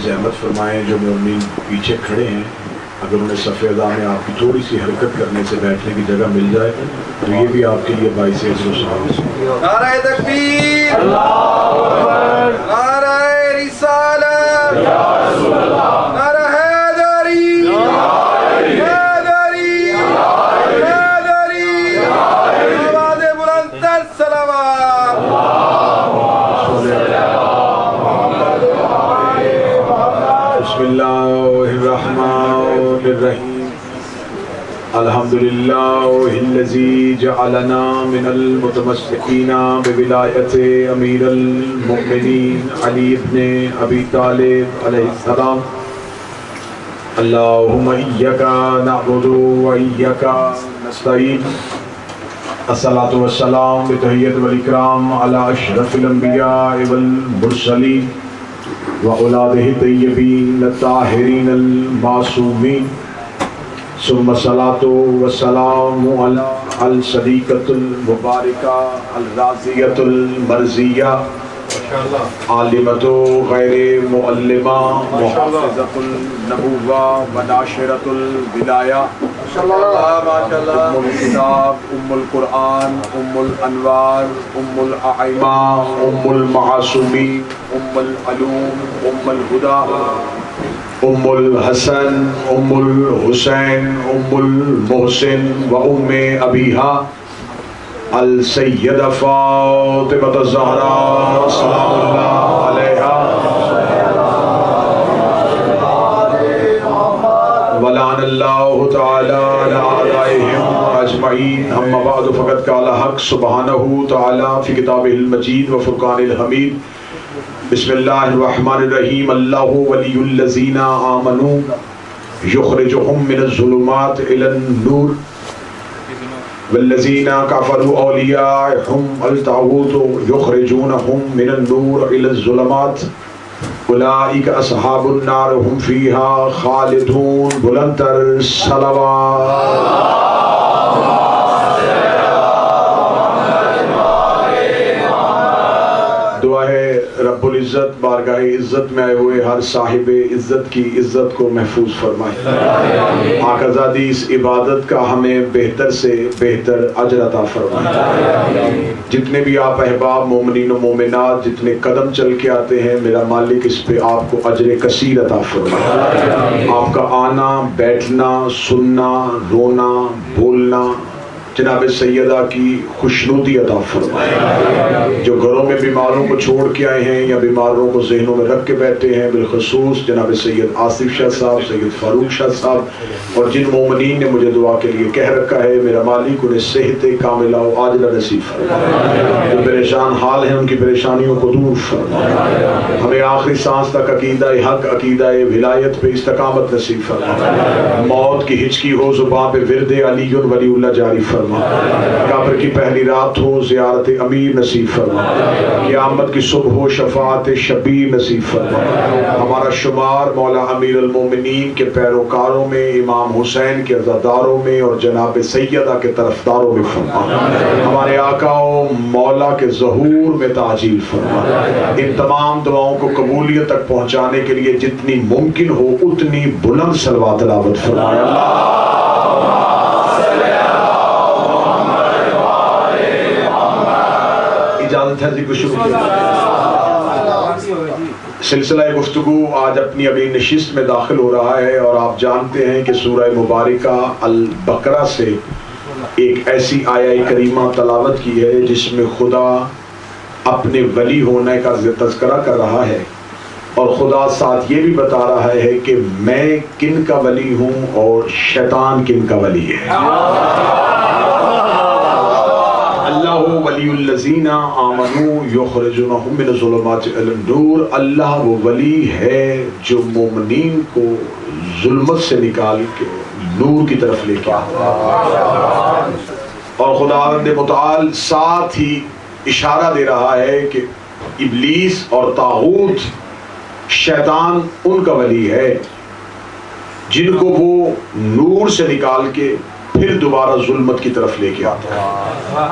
ज़हमत फरमाएँ जो मोमिन पीछे खड़े हैं, अगर उन्हें सफ़ेदा में आपकी थोड़ी सी हरकत करने से बैठने की जगह मिल जाए तो ये भी आपके लिए बाइस अजर व सवाब। नारे तकबीर, अल्लाहू अकबर, नारे रिसालत, या रसूल अल्लाह, नारे हैदरी, हैदरी, हैदरी, आवाज़ बुलंद तर सलावत। बिस्मिल्लाहिर्रहमानिर्रहीम। अल्हम्दुलिल्लाहिल्लज़ी जअलना मिनल मुतमस्सिकीना बिविलायति अमीरुल मुमिनीन अली इब्न अबी तालिब अलैहिस्सलाम। अल्लाहुम्मा इय्याका नअबुदु व इय्याका नस्तईन। अस्सलातु वस्सलाम बितहिय्यत वल इकराम अला अशरफिल अंबिया वल मुरसलीन व औलादिही तय्यबीन ताहिरीन अल मासूमीन। सुम्मा सलातु व सलामु अला अल सदीक़तुल मुबारका अल राज़ियतुल मर्ज़िया आलिमतु गैरे मुअल्लिमा मुहफ़्फ़िज़तुल नबुव्वा व नाशिरतुल विलाया उम्मुल किताब उम्मुल कुरआन उम्मुल अनवार उम्मुल आइमा उम्मुल मासूमीन उम्मुल अलूम उम्मुल हुदा उम्मुल हसन उम्मुल हुसैन उम्मुल मोहसिन व उम्मे अबीहा अल सय्यदा फ़ातिमा ज़हरा सलामुल्लाह अलैहा वलानल्लाहु तआला अला आदाइहिम अजमईन। अम्मा बअद फ़क़द क़ाल हक़ सुब्हानहु तआला फ़ी किताबिहिल मजीद व फ़ुरक़ानिल हमीद। बिस्मिल्लाहिर्रहमानिर्रहीम। अल्लाहु वलियुल्लज़ीना आमनू युख़रिजुहुम मिनज़्ज़ुलुमात इलन नूर वल्लज़ीना कफ़रू औलियाहुम अल-ताग़ूत युख़रिजूनहुम मिनन नूर इलज़्ज़ुलुमात उलाइका अस्हाबुन नार हुम फ़ीहा ख़ालिदून। बुलंद तर सलावत। दुआ है रब्बुल इज़्ज़त बारगाह इज़्ज़त में आए हुए हर साहिब इज़्ज़त की इज़्ज़त को महफूज फरमाए। आकाज़ादी इस इबादत का हमें बेहतर से बेहतर अजर अता फरमाए। जितने भी आप अहबाब मोमिनीन व मोमिनात जितने कदम चल के आते हैं, मेरा मालिक इस पे आपको अजर कसीर अता फरमाए। आपका आना बैठना सुनना रोना बोलना जनाब सैयदा की खुशनुदी अता फरमाए। जो घरों में बीमारों को छोड़ के आए हैं या बीमारों को ज़हनों में रख के बैठे हैं, बिलखसूस जनाब सैयद आसिफ शाह साहब, सैयद फारूक शाह साहब और जिन मोमिनीन ने मुझे दुआ के लिए कह रखा है, मेरा मालिक उन्हें सेहत कामिला व आजिला नसीब फरमाए। जो परेशान हाल हैं उनकी परेशानियों को दूर फरमाए। हमें आखिरी सांस तक अकीदा हक अकीदा विलायत पे इस्तकामत नसीब फरमाए। मौत की हिचकी हो ज़ुबान पे विरद अली वलीउल्लाह जारी फरमाए। कब्र की पहली रात हो ज़ियारत अमीर नसीब फरमाए। क़यामत की सुबह हो शफ़ाअत शबीर नसीब फरमाए। हमारा शुमार मौला अमीर अल मोमिनीन के पैरोकारों में, इमाम हुसैन के अज़ादारों में और जनाब सैयदा के तरफदारों में फरमाए। हमारे आकाओ मौला के ज़हूर में ताजील फरमाए। इन तमाम दुआओं को कबूलियत तक पहुँचाने के लिए जितनी मुमकिन हो उतनी बुलंद सलवात तिलावत फरमाए। इजाज़त है जी को शुरू किया। सिलसिला गुफ्तगू आज अपनी अभी नशिस्त में दाखिल हो रहा है और आप जानते हैं कि सूरह मुबारका अल बकरा से एक ऐसी आया करीमा तलावत की है जिसमें खुदा अपने वली होने का तज़किरा कर रहा है और खुदा साथ ये भी बता रहा है कि मैं किन का वली हूँ और शैतान किन का वली है। अल्लाहु वलियुल्लज़ीना आमनू युख़रिजुनहुम मिनज़्ज़ुलुमाति इलन नूर। अल्लाह वो वली है जो मोमिनीन को जुल्मत से निकाल के नूर की तरफ लेके आता है। और खुदावंद मुताल साथ ही इशारा दे रहा है कि इब्लीस और तागूत शैतान उनका वली है जिनको वो नूर से निकाल के फिर दोबारा जुल्मत की तरफ लेके आता है।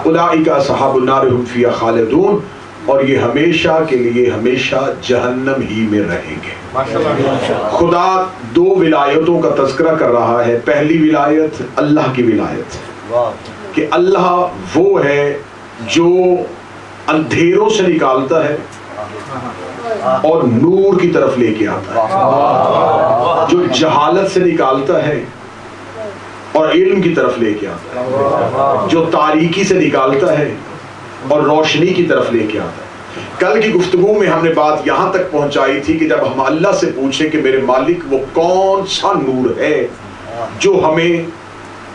उलाइका अस्हाबुन नार हुम फ़ीहा खालिदून। और ये हमेशा के लिए हमेशा जहन्नम ही में रहेंगे। खुदा दो विलायतों का तज़किरा कर रहा है। पहली विलायत अल्लाह की विलायत है कि अल्लाह वो है जो अंधेरों से निकालता है और नूर की तरफ लेके आता है, जो जहालत से निकालता है और इल्म की तरफ लेके आता है, जो तारीकी से निकालता है और रोशनी की तरफ लेके आता है। कल की गुफ्तगू में हमने बात यहां तक पहुंचाई थी कि जब हम अल्लाह से पूछें कि मेरे मालिक वो कौन सा नूर है जो हमें,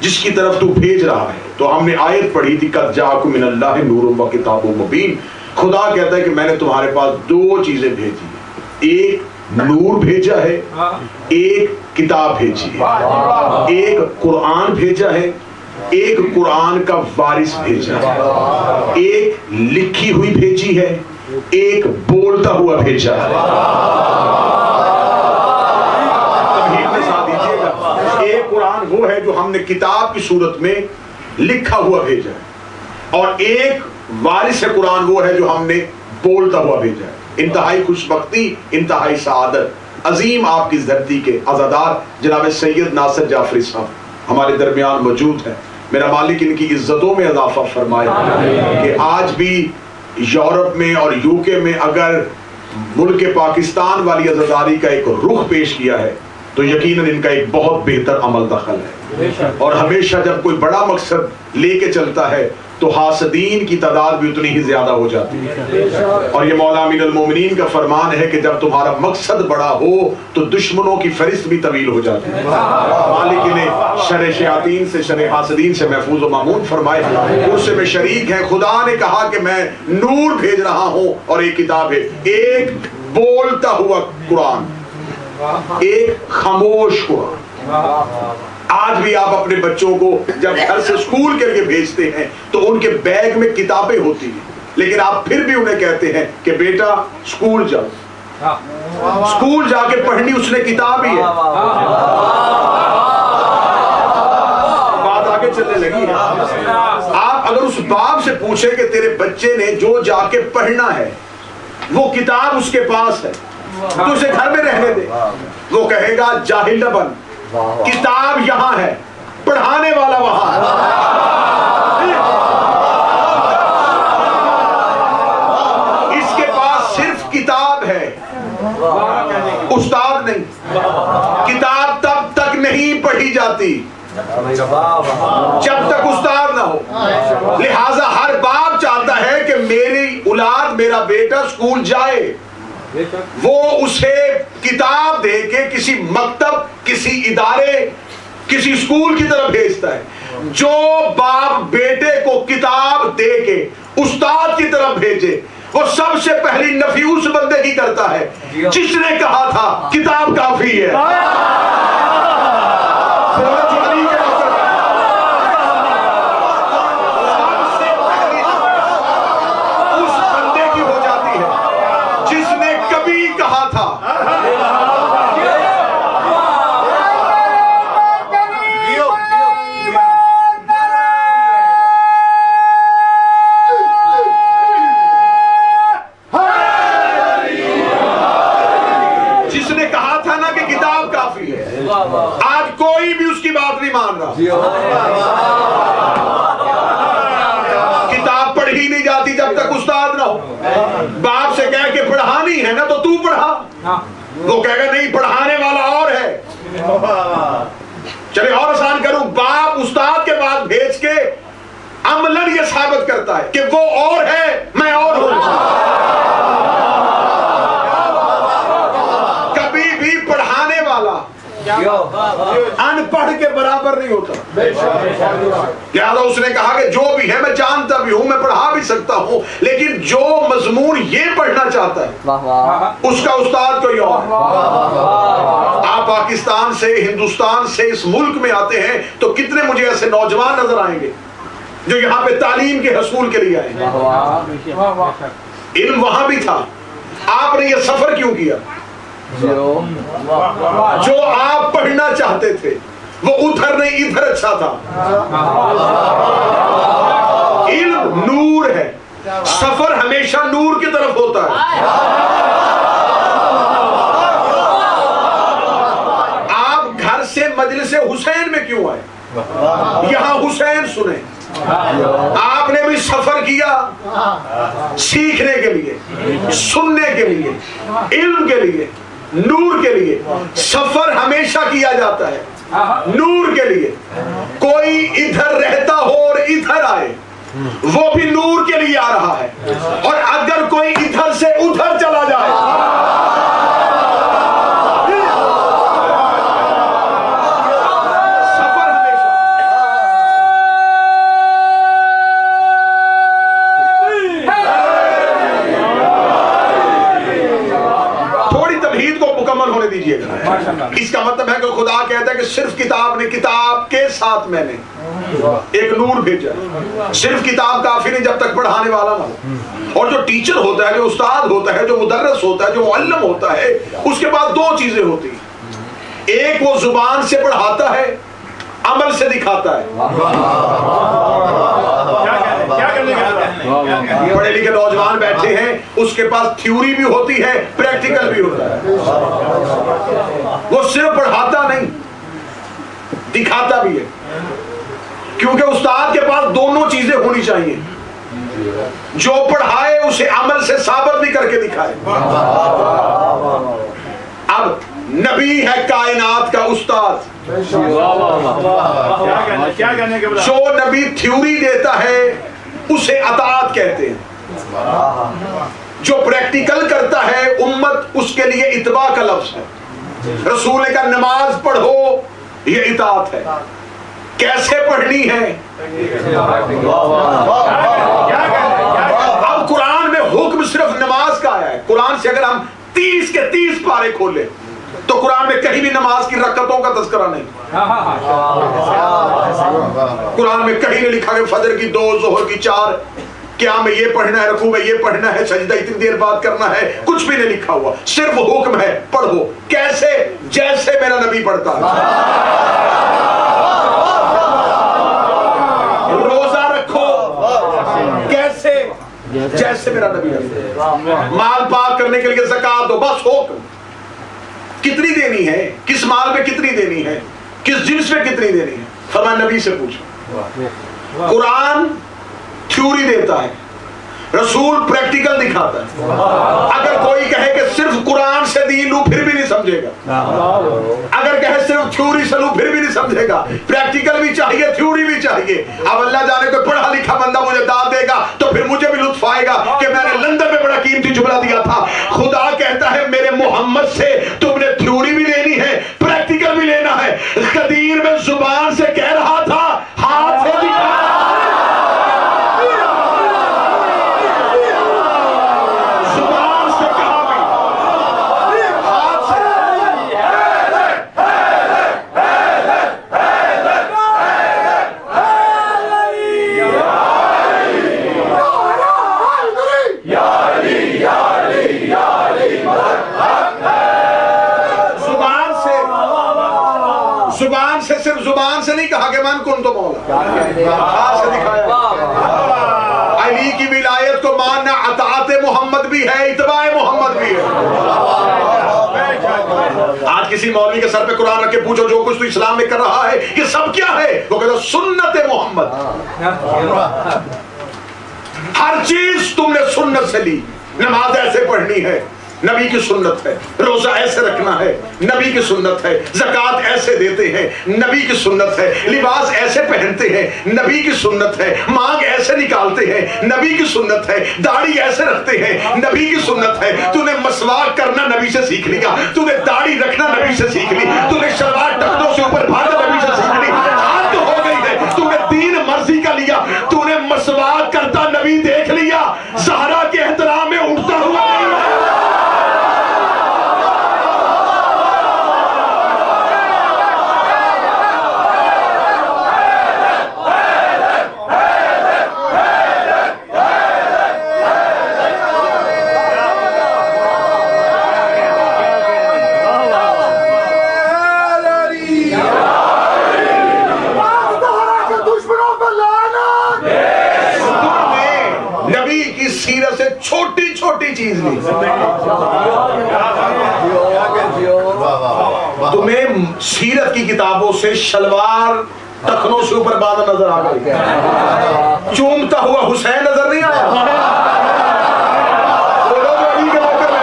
जिसकी तरफ तू भेज रहा है, तो हमने आयत पढ़ी थी कद जाअकुम मिनल्लाहि नूरुन व किताबुम मुबीन। खुदा कहता है कि मैंने तुम्हारे पास दो चीजें भेजी है, एक नूर भेजा है, एक किताब भेजी है, एक कुरान भेजा है, एक कुरान का वारिस भेजा है, एक लिखी हुई भेजी है, एक बोलता हुआ भेजा है। तमहीद के साथ दीजिएगा, एक कुरान वो है जो हमने किताब की सूरत में लिखा हुआ भेजा है और एक वारिस कुरान वो है जो हमने बोलता हुआ भेजा है। इंतहाई खुशबख्ती, इंतहाई सआदत। अजीम आपकी इस धरती के अज़ादार जनाब सैयद नासिर जाफरी साहब हमारे दरमियान मौजूद है। मेरा मालिक इनकी इज्जतों में इजाफा फरमाए कि आज भी यूरोप में और यूके में अगर मुल्क पाकिस्तान वाली अज़ादारी का एक रुख पेश किया है तो यकीनन इनका एक बहुत बेहतर अमल दखल है। और हमेशा जब कोई बड़ा मकसद लेके चलता है तो हासदीन की तादाद भी उतनी ही ज्यादा हो जाती है। और ये मौला अमीरुल मोमिनीन का फरमान है कि जब तुम्हारा मकसद बड़ा हो तो दुश्मनों की फरिस्त भी तवील हो जाती है। मालिक ने शर शयातीन से, शर हासदीन से महफूज व मामून फरमाए। उससे में शरीक है। खुदा ने कहा कि मैं नूर भेज रहा हूं और एक किताब है, एक बोलता हुआ कुरान, एक खामोश कुरान। आज भी आप अपने बच्चों को जब घर से स्कूल के लिए भेजते हैं तो उनके बैग में किताबें होती हैं, लेकिन आप फिर भी उन्हें कहते हैं कि बेटा स्कूल जाओ। स्कूल जाके पढ़नी उसने किताब ही है। बात आगे चलने लगी है। आप अगर उस बाप से पूछे कि तेरे बच्चे ने जो जाके पढ़ना है वो किताब उसके पास है तो उसे घर में रहने दे, वो कहेगा जाहिल न बन, किताब यहां है, पढ़ाने वाला वहां है। इसके पास सिर्फ किताब है, उस्ताद नहीं। किताब तब तक नहीं पढ़ी जाती जब तक उस्ताद ना हो। लिहाजा हर बाप चाहता है कि मेरी औलाद, मेरा बेटा स्कूल जाए, वो उसे किताब दे के किसी मकतब, किसी इदारे, किसी स्कूल की तरफ भेजता है। जो बाप बेटे को किताब दे के उस्ताद की तरफ भेजे वो सबसे पहली नफी उस बंदे की करता है जिसने कहा था किताब काफी है। उस बंदे की हो जाती है जिसने कभी कहा था आज कोई भी उसकी बात नहीं मान रहा। किताब पढ़ी नहीं जाती जब तक उस्ताद ना हो। बाप से कह के पढ़ानी है ना तो तू पढ़ा, वो कहेगा नहीं पढ़ाने वाला और है। चलिए और आसान करूं, बाप उस्ताद के बाद भेज के अमलन ये साबित करता है कि वो और है, मैं और हूं। कभी भी पढ़ाने वाला अनपढ़ के बराबर नहीं होता। लिहाजा उसने कहा कि जो भी है मैं जानता भी हूं, मैं पढ़ा भी सकता हूं, लेकिन जो मजमून ये पढ़ना चाहता है उसका उस्ताद कोई और है। आप पाकिस्तान से, हिंदुस्तान से इस मुल्क में आते हैं तो कितने मुझे ऐसे नौजवान नजर आएंगे जो यहाँ पे तालीम के हसूल के लिए आए। इल्म वहां भी था, आपने ये सफर क्यों किया? जो आप पढ़ना चाहते थे वो उधर नहीं इधर अच्छा था। इल्म नूर है, सफर हमेशा नूर की तरफ होता है। आप घर से मजलिस हुसैन में क्यों आए? यहां हुसैन सुने। आपने भी सफर किया सीखने के लिए, सुनने के लिए, इल्म के लिए, नूर के लिए। सफर हमेशा किया जाता है नूर के लिए। कोई इधर रहता हो और इधर आए, वो भी नूर के लिए आ रहा है। और अगर कोई इधर से उधर चला जाए, सफर हमेशा। थोड़ी तमहीद को मुकम्मल होने दीजिएगा। इसका मतलब है कि खुदा कहता है कि सिर्फ किताब ने, किताब के साथ मैंने एक नूर भेजा। सिर्फ किताब काफी नहीं जब तक पढ़ाने वाला ना हो। और जो टीचर होता है, जो उस्ताद होता है, जो मुदर्रिस होता है, जो मुअल्लिम होता है, उसके बाद दो चीजें होती हैं। एक वो जुबान से पढ़ाता है, अमल से दिखाता है। पढ़े लिखे नौजवान बैठे हैं, उसके पास थ्योरी भी होती है, प्रैक्टिकल भी होता है। वो सिर्फ पढ़ाता नहीं, दिखाता भी है। क्योंकि उस्ताद के पास दोनों चीजें होनी चाहिए। जो पढ़ाए उसे अमल से साबित भी करके दिखाए। अब नबी है कायनात का उस्ताद। जो नबी थ्योरी देता है उसे अताअत कहते हैं। जो प्रैक्टिकल करता है उम्मत, उसके लिए इत्बा का लफ्ज है। रसूल ने कहा नमाज पढ़ो, ये इताअत है। कैसे पढ़नी है? अब कुरान में हुक्म सिर्फ नमाज का आया है। कुरान से अगर हम 30 के 30 पारे खोले तो कुरान में कहीं भी नमाज की रकअतों का तज़किरा नहीं। कुरान में कहीं नहीं लिखा कि फजर की 2, ज़ोहर की 4, क्या में ये पढ़ना है, रुकू में ये पढ़ना है, सजदा इतनी देर बाद करना है, कुछ भी नहीं लिखा हुआ। सिर्फ हुक्म है पढ़ो। कैसे? जैसे मेरा नबी पढ़ता है। रोजा रखो, कैसे? जैसे मेरा नबी रखता है। माल पाक करने के लिए ज़कात दो, बस हुक्म। कितनी देनी है, किस माल में कितनी देनी है, किस जिन्स में कितनी देनी है, फरमान नबी से पूछो। कुरान थ्योरी देता है, रसूल प्रैक्टिकल दिखाता है। अगर कोई कहे कि सिर्फ कुरान से दीन लूं फिर भी नहीं समझेगा। अगर कहे सिर्फ थ्योरी से लूं फिर भी नहीं समझेगा। प्रैक्टिकल भी चाहिए, थ्योरी भी चाहिए। अब अल्लाह जाने कोई पढ़ा लिखा बंदा मुझे दाद देगा तो फिर मुझे भी लुत्फ आएगा कि मैंने लंदन में बड़ा कीमती जुमला दिया था। खुदा कहता है मेरे मोहम्मद से तुमने थ्योरी भी लेनी है, प्रैक्टिकल भी लेना है। कदीर में जुबान से कह रहा था, हाथ से दिखा। जुबान से, सिर्फ जुबान से नहीं कहा कि मन कुन तो मौला, हाथ से दिखाया। अली की विलायत को मानना अताअत मोहम्मद भी है, इत्बाए मोहम्मद भी है। आज किसी मौलवी के सर पे कुरान रख के पूछो जो कुछ तो इस्लाम में कर रहा है ये सब क्या है, वो कहता सुन्नत मोहम्मद। हर चीज तुमने सुन्नत से ली। नमाज ऐसे पढ़नी है, नबी की सुन्नत है। रोजा ऐसे रखना है, नबी की सुन्नत है। ज़कात ऐसे देते हैं, नबी की सुन्नत है। लिबास ऐसे पहनते हैं, नबी की सुन्नत है। मांग ऐसे निकालते हैं, नबी की सुन्नत है। दाढ़ी ऐसे रखते हैं, नबी की सुन्नत है। तूने मसवाक करना नबी से सीख लिया, तूने दाढ़ी रखना नबी से सीख ली, तूने शलवार टखनों से ऊपर भागना नबी से सीख ली। हाथ तो हो गई है, तूने दीन मर्जी का लिया, तूने मसवाक करता नबी देख लिया, ज़हरा के एहतराम में उठता हुआ छोटी चीज नहीं। तुम्हें सीरत की किताबों से शलवार टखनों से ऊपर बादल नजर आ गए, चूमता हुआ हुसैन नजर नहीं आया। बोलो जो अली के मौके में।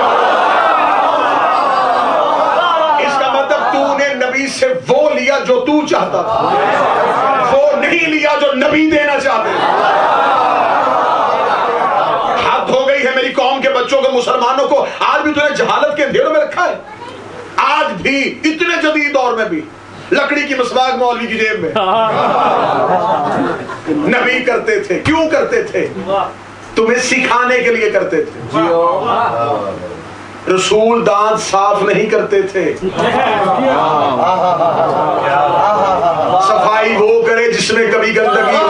इसका मतलब तूने नबी से वो लिया जो तू चाहता था, वो नहीं लिया जो नबी देना चाहते। हद हो गई है मेरी कौम के बच्चों को, मुसलमानों को। आज भी तूने जहालत के अंधेरों में रखा है। आज भी इतने जदीद दौर में भी लकड़ी की मसवाक मौलवी की जेब में। नबी करते थे, क्यों करते थे? तुम्हें सिखाने के लिए करते थे। रसूल दांत साफ नहीं करते थे। सफाई वो करे जिसमें कभी गंदगी हो।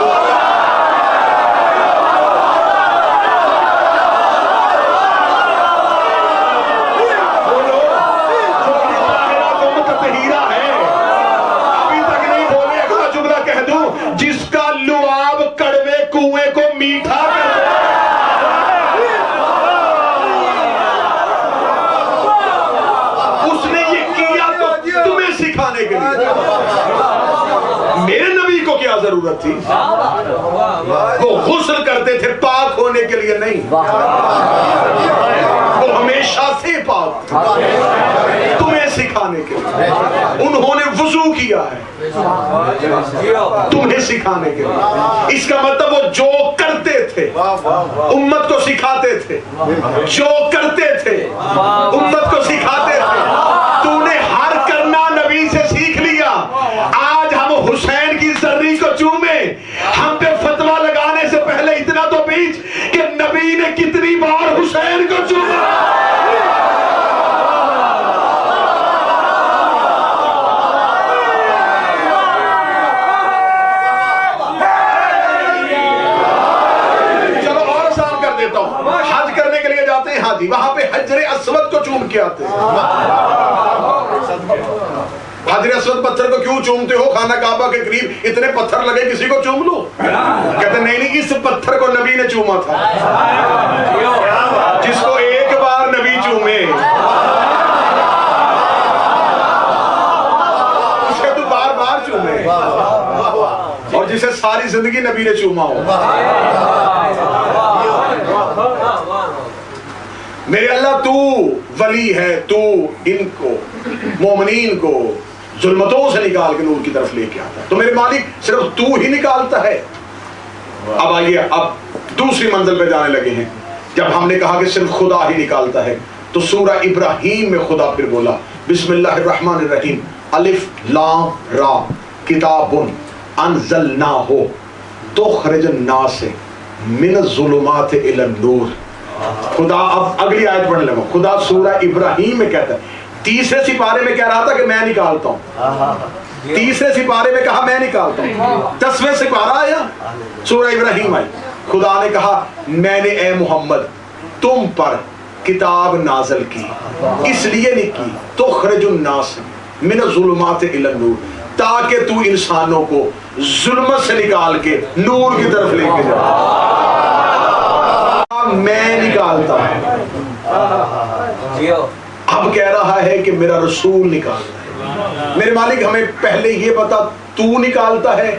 जिसका लुआब कड़वे कुएं को मीठा कर दे। उसने ये किया तो तुम्हें सिखाने के लिए। मेरे नबी को क्या जरूरत थी? वो गुस्ल करते थे पाक होने के लिए नहीं, वो हमेशा से पाक तुम्हें सिखाने के लिए। उन्होंने वुजू किया है तुम्हें सिखाने के लिए। इसका मतलब वो जो करते थे उम्मत को सिखाते थे, जो करते थे उम्मत को सिखाते थे। तूने हर करना नबी से सीख लिया। आज हम हुसैन की जर्री को चूमे, हम पे फतवा लगाने से पहले इतना तो बीच कि नबी ने कितनी बार हुसैन को चूमा। हज करने के लिए जाते हैं हाजी, वहां पे हजरे अस्वद को चूम के आते हैं। हजरे अस्वद पत्थर को क्यों चूमते हो? खाना काबा के करीब इतने पत्थर लगे, किसी को चूम लो। कहते नहीं नहीं, इस पत्थर को नबी ने चूमा था। जिसको एक बार नबी चूमे उसे तो बार बार चूमे, और जिसे सारी जिंदगी नबी ने चूमा हो। मेरे अल्लाह तू वली है, तू इनको मोमिनीन को जुल्मतों से निकाल के नूर की तरफ लेके आता है। तो मेरे मालिक सिर्फ तू ही निकालता है। अब आइए, अब दूसरी मंजिल पे जाने लगे हैं। जब हमने कहा कि सिर्फ खुदा ही निकालता है, तो सूरह इब्राहीम में खुदा फिर बोला बिस्मिल्लाहिर्रहमानिर्रहीम अलिफ लाम रा किताबुन अंज़लनाहु तुखरिजुन नास मिन ज़ुलुमाति इलन नूर। खुदा अब अगली आयत पढ़ने लगा। खुदा सूरह इब्राहीम में कहता है, तीसरे सिपारे में कह रहा था कि मैं निकालता हूं। तीसरे सिपारे में कहा मैं निकालता हूं। 10वें सिपारा आया, सूरह इब्राहीम आई। खुदा ने कहा मैंने ए मोहम्मद तुम पर किताब नाज़िल की, इसलिए नहीं की तुखरिजुन नास मिन ज़ुलुमाति इलन नूर, ताकि तू इंसानों को जुल्मत से निकाल के नूर की तरफ लेके जा। मैं निकालता हूं। अब कह रहा है कि मेरा रसूल निकालता है। मेरे मालिक हमें पहले ये बता, तू निकालता है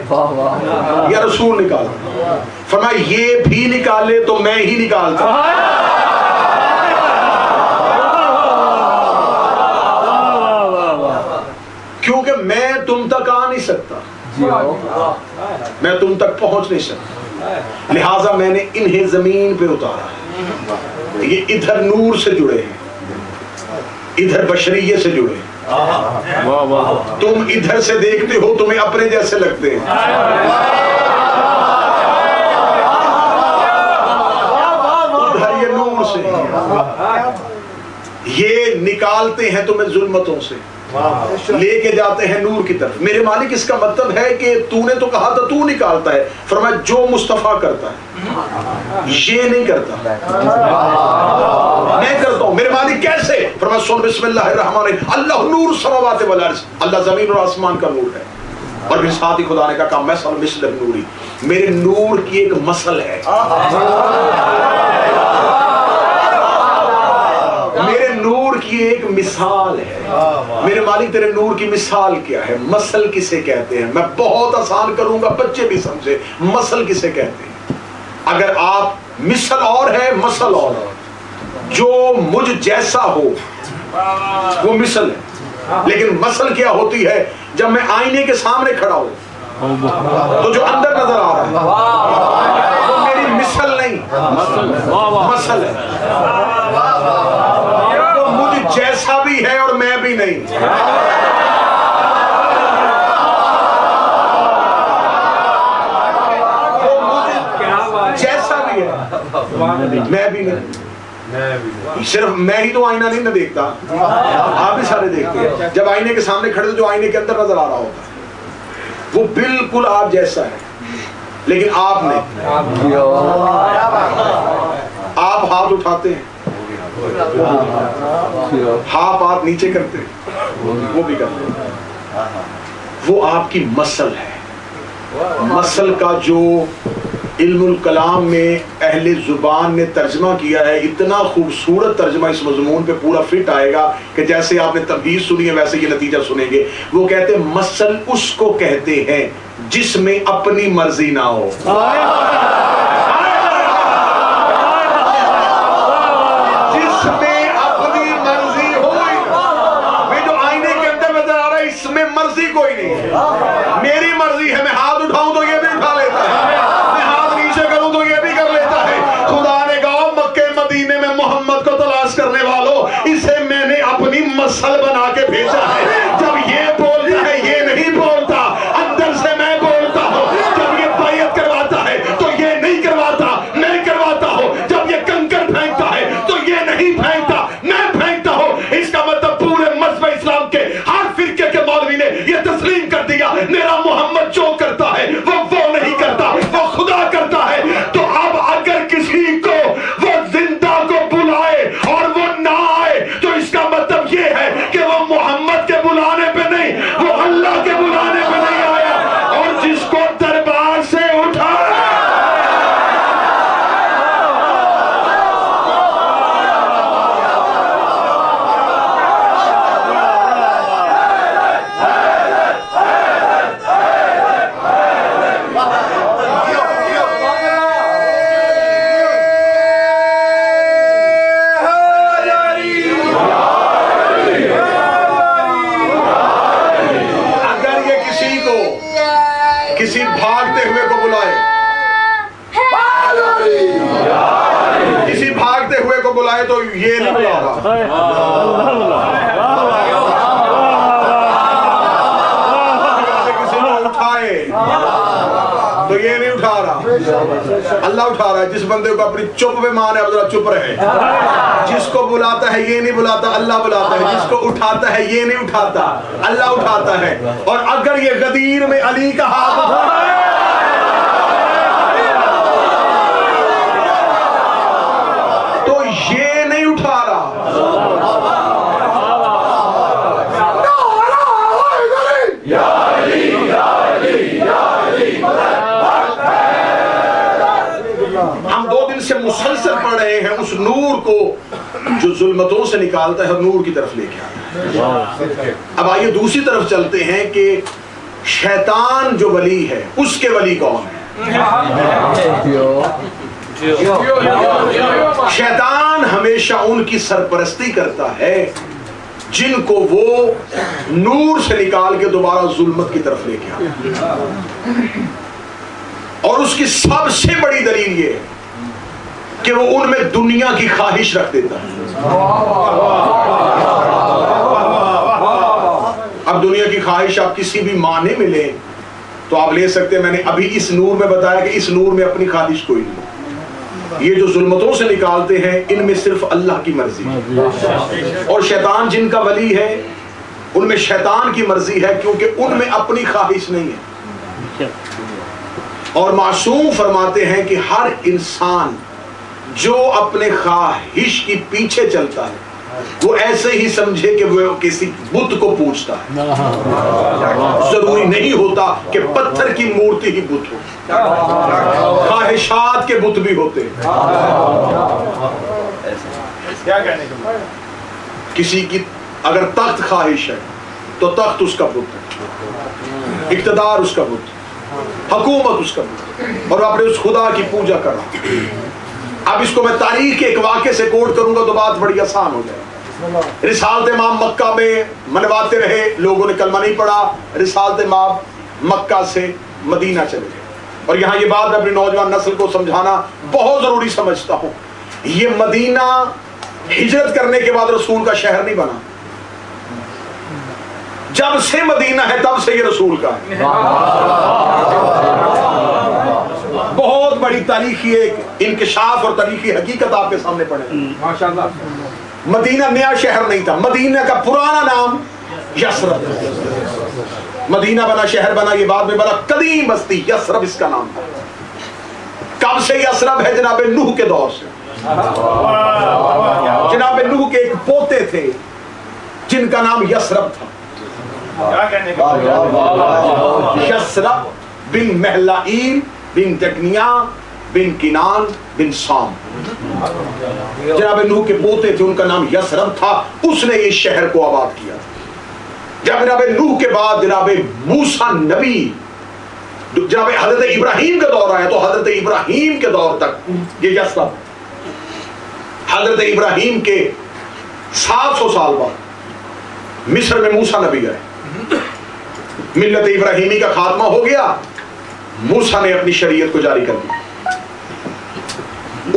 या रसूल निकालता है? फरमाया ये भी निकाले तो मैं ही निकालता हूं। क्योंकि मैं तुम तक आ नहीं सकता, मैं तुम तक पहुंच नहीं सकता, लिहाजा मैंने इन्हें जमीन पे उतारा है। ये इधर नूर से जुड़े हैं, इधर बशरिये से जुड़े हैं। तुम इधर से देखते हो, तुम्हें अपने जैसे लगते हैं। इधर ये नूर से, ये निकालते हैं तुम्हें जुल्मतों से, लेके जाते हैं नूर की तरफ। मेरे मालिक इसका मतलब है कि तूने तो कहा था तू निकालता है, फरमाया जो मुस्तफा करता है ये नहीं करता, मैं करता हूं। मेरे मालिक कैसे? फरमाया सुन बिस्मिल्लाहिर्रहमानिर्रहीम अल्लाह नूर समावाति वल अर्ज़, अल्लाह जमीन और आसमान का नूर है। और फिर साथ ही खुदा ने कहा मसल मिस्ल नूरी, मेरे नूर की एक मसल है। मिसाल है। मेरे मालिक तेरे नूर की मिसाल क्या है? मसल किसे कहते हैं? मैं बहुत आसान करूंगा, बच्चे भी समझे। मसल किसे कहते हैं? अगर आप मिसल और है, मसल और, जो मुझ जैसा हो वो मिसल है। लेकिन मसल क्या होती है? जब मैं आईने के सामने खड़ा हूं तो जो अंदर नजर आ रहा है वो मेरी मिसल नहीं, मसल है। वो मुझ जैसा भी है और मैं भी नहीं। वो मुझ जैसा भी है, मैं भी नहीं। सिर्फ मैं ही तो आईना नहीं ना देखता, आप भी सारे देखते हैं। जब आईने के सामने खड़े तो जो आईने के अंदर नजर आ रहा होता है वो बिल्कुल आप जैसा है, लेकिन आप नहीं। आप हाथ उठाते हैं, हाथ नीचे करते हैं, वो भी करते हैं। वो आपकी मसल है। मसल का जो इल्मुल कलाम में अहले जुबान ने तर्जमा किया है, इतना खूबसूरत तर्जमा इस मजमून पे पूरा फिट आएगा कि जैसे आपने तमहीद सुनी है वैसे ये नतीजा सुनेंगे। वो कहते हैं मसल उसको कहते हैं जिसमें अपनी मर्जी ना हो। जिसमें अपनी मर्जी हो। वे जो आईने के अंदर नजर आ रहा है इसमें मर्जी कोई नहीं है। मेरी मर्जी है, मैं हाथ उठाऊं तो ये भी उठा लेता है, करूं तो ये भी कर लेता है। खुदा ने कहा मक्के मदीने में मोहम्मद को तलाश करने वालों, इसे मैंने अपनी मसल बना के भेजा है। जब ये बोलता है ये नहीं बोलता, अंदर से मैं बोलता हूं। जब ये बैयत करवाता है तो ये नहीं करवाता, मैं करवाता हूं। जब ये कंकर फेंकता है तो ये नहीं फेंकता, मैं फेंकता हूं। इसका मतलब पूरे मज़हब इस्लाम के हर फिरके के मौलवी ने ये तस्लीम कर दिया, मेरा मोहम्मद जो करता है वो नहीं करता, वो खुदा करता है। तो अब अगर किसी को वो जिंदा को बुलाए और वो ना आए तो इसका मतलब ये है कि वो मोहम्मद के बुलाने पे नहीं, वो अल्लाह के बुलाने पे नहीं आया। और जिसको दरबार से उठाए किसी भागते हुए को बुलाए, किसी भागते हुए को बुलाए तो ये नहीं बुला रहा। किसी को उठाए तो ये नहीं उठा रहा, अल्लाह उठा रहा है। जिस बंदे को अपनी चुप पे मान है जरा चुप रहे। जिसको बुलाता है ये नहीं बुलाता, अल्लाह बुलाता है। जिसको उठाता है ये नहीं उठाता, अल्लाह उठाता है। और अगर ये गदीर में अली का हाथ उठाए तो ये नहीं उठा रहा। हम 2 दिन से मुसलसल पढ़ रहे हैं उस नूर को जो जुल्मतों से निकालता है और नूर की तरफ लेके आता है। अब आइए दूसरी तरफ चलते हैं कि शैतान जो वली है उसके वली कौन है? शैतान हमेशा उनकी सरपरस्ती करता है जिनको वो नूर से निकाल के दोबारा जुल्मत की तरफ लेके आता है। और उसकी सबसे बड़ी दलील ये है कि वो उनमें दुनिया की ख्वाहिश रख देता है। अब दुनिया की ख्वाहिश आप किसी भी माने में ले तो आप ले सकते हैं। मैंने अभी इस नूर में बताया कि इस नूर में अपनी ख्वाहिश कोई नहीं। ये जो जुल्मतों से निकालते हैं इनमें सिर्फ अल्लाह की मर्जी है। और शैतान जिनका वली है उनमें शैतान की मर्जी है, क्योंकि उनमें अपनी ख्वाहिश नहीं है। और मासूम फरमाते हैं कि हर इंसान जो अपने ख्वाहिश की पीछे चलता है वो ऐसे ही समझे कि वो किसी बुत को पूजता है। जरूरी नहीं होता कि पत्थर की मूर्ति ही बुत हो, ख्वाहिशात के बुत भी होते हैं। क्या कहने को किसी की अगर तख्त ख्वाहिश है तो तख्त उसका पुत्र, इक्तदार उसका पुत्र, हुकूमत उसका पुत्र, और अपने उस खुदा की पूजा कर रहा। अब इसको मैं तारीख के एक वाक़े से कोट करूंगा तो बात बड़ी आसान हो जाएगी। रिसालत इमाम मक्का में मनवाते रहे, लोगों ने कलमा नहीं पढ़ा, रिसालत इमाम मक्का से मदीना चले गए। और यहाँ ये बात मैं अपनी नौजवान नस्ल को समझाना बहुत जरूरी समझता हूँ, ये मदीना हिजरत करने के बाद रसूल का शहर नहीं बना, जब से मदीना है तब से ये रसूल का है। बहुत बड़ी तारीखी एक इंकशाफ और तारीखी हकीकत आपके सामने पड़े। माशाअल्लाह, मदीना नया शहर नहीं था, मदीना का पुराना नाम यसरब। मदीना बना, शहर बना, ये बाद में बना कदीम बस्ती, यसरब इसका नाम था। कब से यसरब है? जनाब नूह के दौर से। जनाब नूह के एक पोते थे जिनका नाम यसरब था। यसरब बिन महलाइल बिन तकनिया बिन किनान बिन साम, जनाब नूह के पोते थे, उनका नाम यसरब था। उसने इस शहर को आबाद किया। जब जनाब नूह के बाद जनाब मूसा नबी, जनाब हजरत इब्राहीम का दौर आया, तो हजरत इब्राहीम के दौर तक ये यसरब, हजरत इब्राहीम के 700 साल बाद मिस्र में मूसा नबी गए, मिल्लत इब्राहीमी का खात्मा हो गया, मूसा ने अपनी शरीयत को जारी कर दी।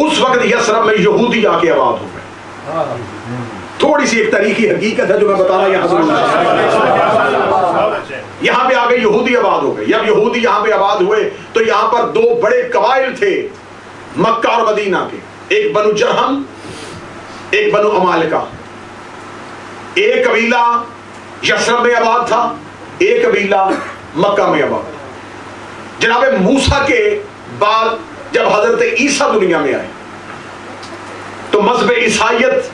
उस वक्त यसरब में यहूदी आके आबाद हो गए। थोड़ी सी एक तारीखी हकीकत है जो मैं बता रहा यहाँ पे आगे यहूदी आबाद हो गए। जब यहूदी यहाँ पे आबाद हुए तो यहाँ पर दो बड़े कबाइल थे मक्का और मदीना के, एक बनु जरहम, एक बनु अमालिका। एक कबीला यसरब में आबाद था, एक कबीला मक्का में आबाद था। जनाब मूसा के बाद जब हजरत ईसा दुनिया में आए तो मजहब ईसाइयत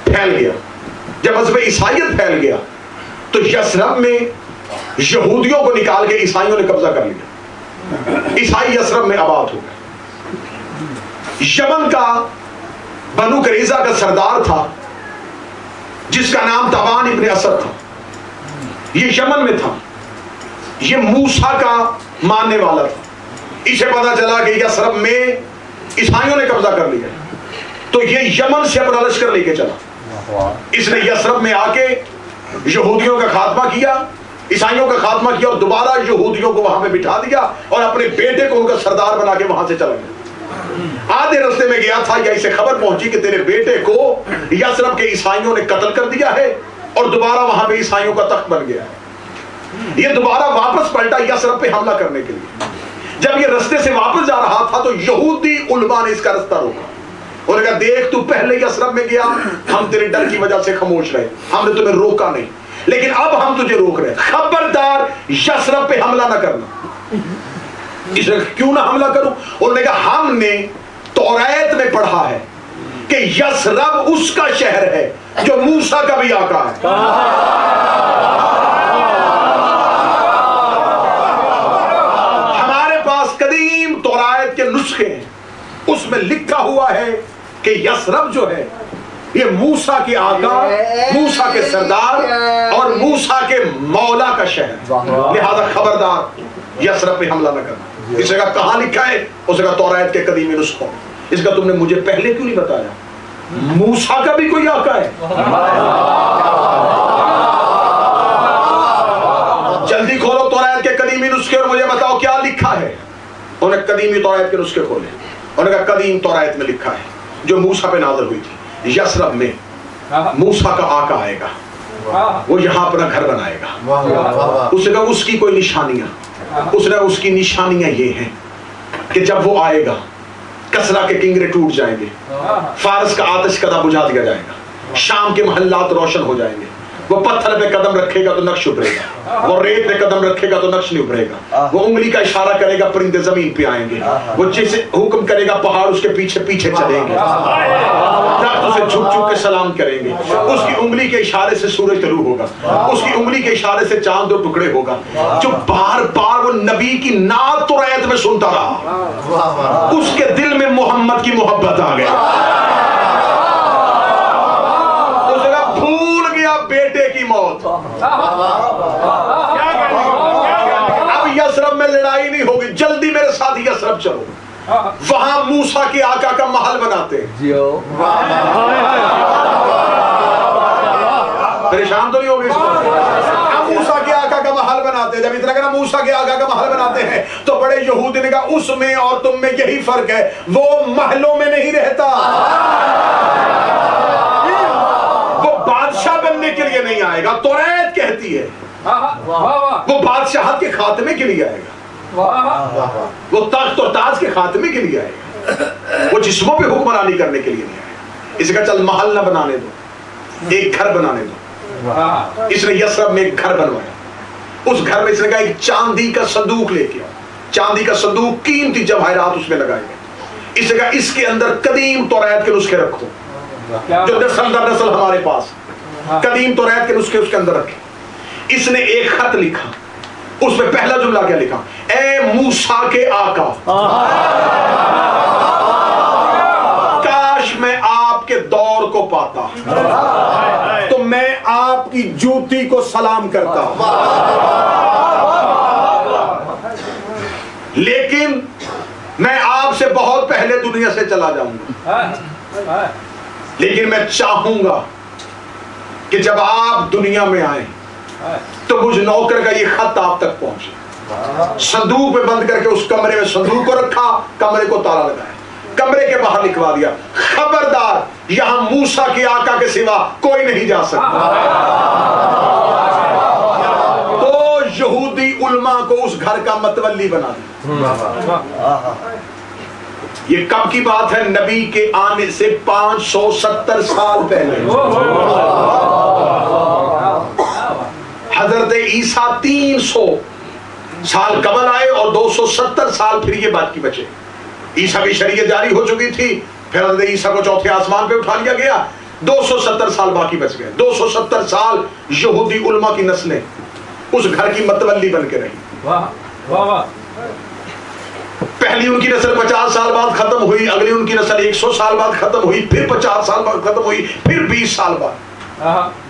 फैल गया। जब मजहब ईसाइयत फैल गया तो यसरब में यहूदियों को निकाल के ईसाइयों ने कब्जा कर लिया। ईसाई यसरब में आबाद हो गए। यमन का बनु करीजा का सरदार था जिसका नाम तबान इब्न असद था। ये यमन में था, ये मूसा का मानने वाला था। इसे पता चला कि यसरब में ईसाइयों ने कब्जा कर लिया, तो ये यमन से अपना लश्कर लेके चला। इसने यसरब में आके यहूदियों का खात्मा किया, ईसाइयों का खात्मा किया और दोबारा यहूदियों को वहां पे बिठा दिया और अपने बेटे को उनका सरदार बना के वहां से चला गया। आधे रास्ते में गया था, या इसे खबर पहुंची कि तेरे बेटे को यसरब के ईसाइयों ने कत्ल कर दिया है और दोबारा वहां पे ईसाइयों का तख्त बन गया है। ये दोबारा वापस पलटा यसरब पे हमला करने के लिए। जब ये रास्ते से वापस जा रहा था तो यहूदी उलमा ने इसका रास्ता रोका। उन्होंने कहा, देख तू पहले यसरब में गया, हम तेरे डर की वजह से खामोश रहे, हमने तुम्हें रोका नहीं, लेकिन अब हम तुझे रोक रहे, खबरदार यसरब पे हमला ना करना। इसने क्यों ना हमला करूं? उन्होंने कहा, हमने तौरात में पढ़ा है कि यसरब उसका शहर है जो मूसा का भी आका है। कदीम तौरात के नुस्खे हैं, उसमें लिखा हुआ है कि यसरब जो है ये मूसा के आका, मूसा के सरदार और मूसा के मौला का शहर, लिहाजा खबरदार यसरब पे हमला न करना। इस जगह कहां लिखा है? उस जगह तौरात के कदीमी नुस्खों। इसका तुमने मुझे पहले क्यों नहीं बताया? मूसा का भी कोई आका है? जल्दी खोलो तौरात के कदीमी नुस्खे और मुझे बताओ क्या लिखा है। उन्हें कदीमी तौरात के नुस्खे खोले, उन्होंने कहा कदीम तौरात में लिखा है जो मूसा पे नाज़िल हुई थी, यसरब में मूसा का आका आएगा, वो यहाँ अपना घर बनाएगा। उसने कहा उसकी कोई निशानियां, उसने उसकी निशानियां ये हैं कि जब वो आएगा कसरा के किंगरे टूट जाएंगे, फारस का आतिश कदा बुझा दिया जाएगा, शाम के महल्लात रोशन हो जाएंगे, वो पत्थर पे कदम रखेगा तो नक्श उभरेगा, वो रेत पे कदम रखेगा तो नक्श नहीं उभरेगा, वो उंगली का इशारा करेगा परिंदे जमीन पे आएंगे, वो जैसे हुक्म करेगा पहाड़ उसके पीछे पीछे चलेंगे, दरख्त उसे झुक झुक के सलाम करेंगे, उसकी उंगली के इशारे से सूरज तलू होगा, उसकी उंगली के इशारे से चांद दो टुकड़े होगा। जो बार बार वो नबी की नात तो रैत में सुनता रहा, उसके दिल में मोहम्मद की मोहब्बत आ गई। अब यसरब में लड़ाई नहीं होगी, जल्दी मेरे साथ यसरब चलो, वहां मूसा के आका का महल बनाते हैं। परेशान तो नहीं होगी इसको? हम मूसा के आका का महल बनाते हैं। जब इतना कहना मूसा के आका का महल बनाते हैं तो बड़े यहूदी ने कहा उसमें और तुम में यही फर्क है, वो महलों में नहीं रहता, वो बादशाह बनने के लिए नहीं आएगा। तौरात कहती है वो बादशाहत के खात्मे के लिए आएगा, वो तख्त और ताज के खात्मे के लिए आएगा, वो जिस्मों पे हुक्मरानी करने के लिए नहीं आएगा। इसका चल महल ना बनाने दो, एक घर बनाने दो। इसने यसरब में एक घर बनवाया। उस घर में इसने कहा एक चांदी का संदूक लेके आओ। चांदी का संदूक, कीमती जवाहरात उसमें लगाए गए। इसने कहा इसके अंदर कदीम तौरात के नुस्खे रखो, जो नस्ल दर नस्ल हमारे पास कदीम तौरात के नुस्खे उसके अंदर रखे। इसने एक खत लिखा, उसमें पहला जुमला क्या लिखा? ए मूसा के आका, काश मैं आपके दौर को पाता तो मैं आपकी जूती को सलाम करता, लेकिन मैं आपसे बहुत पहले दुनिया से चला जाऊंगा। लेकिन मैं चाहूंगा कि जब आप दुनिया में आए तो मुझ नौकर का ये खत आप तक पहुंचे। संदूक में बंद करके उस कमरे में संदूक को रखा, कमरे को ताला लगाया, कमरे के बाहर लिखवा दिया, खबरदार यहां मूसा के आका के सिवा कोई नहीं जा सकता। तो यहूदी उलमा को उस घर का मतवल्ली बना दिया। ये कब की बात है? नबी के आने से 570 साल पहले। हजरत ईसा 300 साल कबल आए और 270 साल फिर ये बात की बचे। ईसा की शरीयत जारी हो चुकी थी, फिर हजरत ईसा को चौथे आसमान पे उठा लिया गया, 270 साल बाकी बच गए। 270 साल यहूदी उलमा की नस्लें उस घर की मतवल्ली बन के रही। वाह वाह वाह। पहली उनकी नस्ल 50 साल बाद खत्म हुई, अगली उनकी नस्ल 100 साल बाद खत्म हुई, फिर 50 साल बाद खत्म हुई, फिर 20 साल बाद।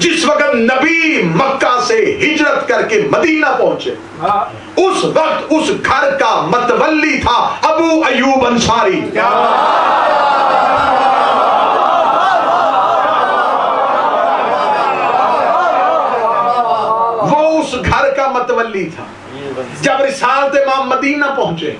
जिस वक्त नबी मक्का से हिजरत करके मदीना पहुंचे, उस वक्त उस घर का मतवल्ली था अबू अयूब अंसारी। वो उस घर का मतवल्ली था। जब रिसालत इमाम मदीना पहुंचे,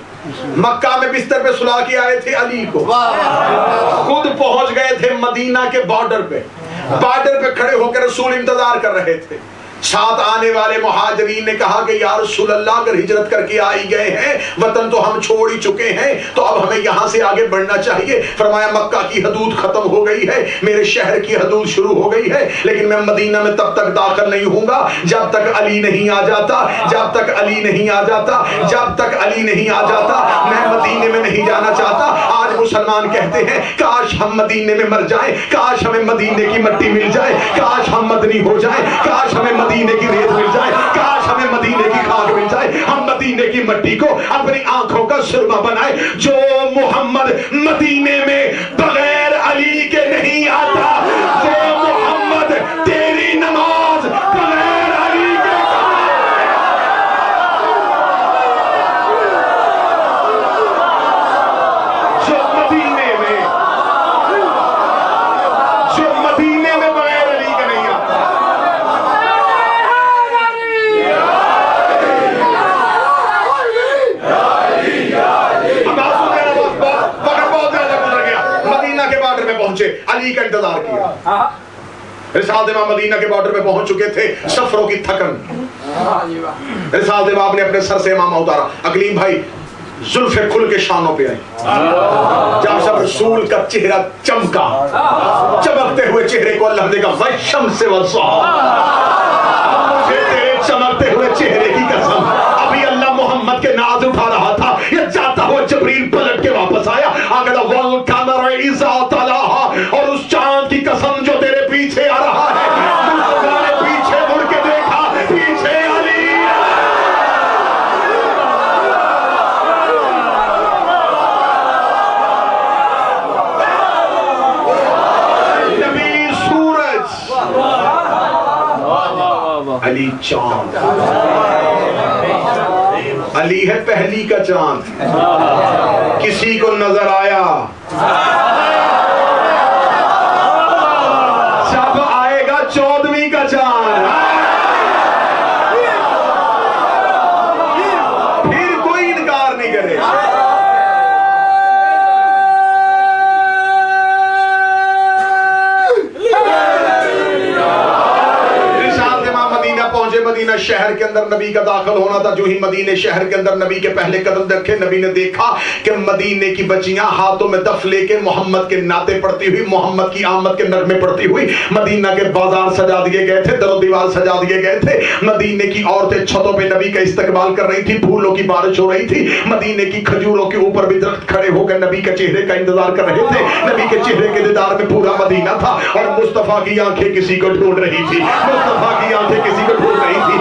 मक्का में बिस्तर पे सुला के आए थे अली को, खुद पहुंच गए थे मदीना के बॉर्डर पे। बॉर्डर पे खड़े होकर रसूल इंतजार कर रहे थे। साथ आने वाले मुहाजिरीन ने कहा कि या रसूल अल्लाह, अगर हिजरत करके आ ही गए हैं, वतन तो हम छोड़ ही चुके हैं, तो अब हमें यहाँ से आगे बढ़ना चाहिए। फरमाया मक्का की हदूद खत्म हो गई है, मेरे शहर की हदूद शुरू हो गई है, लेकिन मैं मदीना में तब तक दाखिल नहीं होऊंगा जब तक अली नहीं आ जाता, जब तक अली नहीं आ जाता, जब तक अली नहीं आ जाता मैं मदीने में नहीं जाना चाहता। आज मुसलमान कहते हैं काश हम मदीने में मर जाएं, काश हमें मदीने की मिट्टी मिल जाए, काश हम मदनी हो जाएं, काश हमें मदीने की रेत मिल जाए, काश हमें मदीने की खाक मिल जाए, हम मदीने की मिट्टी को अपनी आंखों का सुरमा बनाए। जो मुहम्मद मदीने में बगैर अली के नहीं आता, वो मुहम्मद तेरी नमाज बगैर अली के। जो मदीने में बगैर अली के नहीं आता। पहुंचे, अली का इंतजार किया। रिसालत इमाम मदीना के बॉर्डर पे पहुंच चुके थे, सफरों की थकन। रिसालत इमाम ने अपने सर से इमामा उतारा, अकलीम भाई जुल्फे खुल के शानों पे आई। जब सब रसूल का चेहरा चमका, चमकते हुए चेहरे को अल्लाह ने कहा वशम से वर्षा, तेरे चमकते हुए चेहरे की कसम, अभी अल्लाह मोहम्मद के नाज उठा रहा था, ये जाता हुआ जबरील पलट के वापस आया। और उस चांद की कसम जो तेरे पीछे आ रहा है, पीछे मुड़ के देखा, पीछे अली। नबी सूरज अली चांद, अली है पहली का चांद। किसी को नजर आया, जब आएगा 14वीं का चांद, फिर कोई इनकार नहीं करेगा। मदीना शहर के अंदर नबी का दाखिल होना था। जो ही मदीने शहर के अंदर नबी के पहले कदम रखे, नबी ने देखा कि मदीने की बच्चियां हाथों में दफ लेके मोहम्मद के नाते पढ़ती हुई, मोहम्मद की आमद के नगमे पढ़ती हुई मदीना के बाजार सजा दिए गए थे, दरो दीवार सजा दिए गए थे। मदीने की औरतें छतों पे नबी का इस्तकबाल कर रही थी, फूलों की बारिश हो रही थी। मदीने की खजूरों के ऊपर भी दरख्त खड़े होकर नबी के चेहरे का इंतजार कर रहे थे। नबी के चेहरे के दीदार में पूरा मदीना था और मुस्तफा की आंखें किसी को ढूंढ रही थी, मुस्तफा की आंखें किसी को ढूंढ रही थी।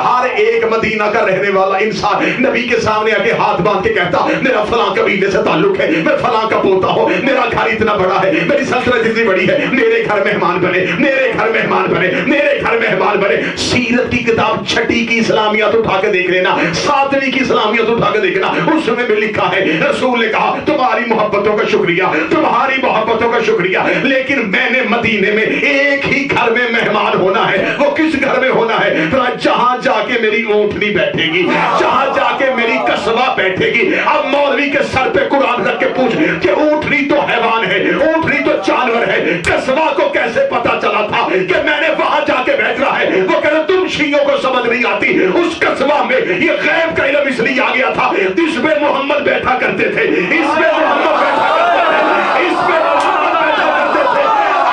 हर एक मदीना का रहने वाला इंसान नबी के सामने आके हाथ बांध के कहता, मेरा फलां कबीले से ताल्लुक है, मैं फलां का पोता हूं, मेरा घर इतना बड़ा है, मेरी सल्तनत इतनी बड़ी है, मेरे घर मेहमान बने, मेरे घर मेहमान बने, मेरे घर मेहमान बने। सीरत की किताब 6ठी की इस्लामियत उठा के देख लेना, 7वीं की इस्लामियत उठा के देखना, उसमें भी लिखा है रसूल ने कहा तुम्हारी मोहब्बतों का शुक्रिया, तुम्हारी मोहब्बतों का शुक्रिया, लेकिन मैंने मदीने में एक ही घर में मेहमान होना है। वो किस घर में होना है? जहां जाके मेरी ऊंटनी बैठेगी, जहां जाके मेरी कसवा बैठेगी। अब मौलवी के सर पे कुरान रख के पूछ कि ऊंटनी तो हैवान है, ऊंटनी तो जानवर है, कसवा को कैसे पता चला था कि मैंने वहां जाके बैठ रहा है? वो कहते तुम शियों को समझ नहीं आती, उस कसवा में ये गैब का इल्म इसलिए आ गया था, इसमें मोहम्मद बैठा करते थे, इसमें मोहम्मद बैठा करते थे, इसमें मोहम्मद बैठा करते थे।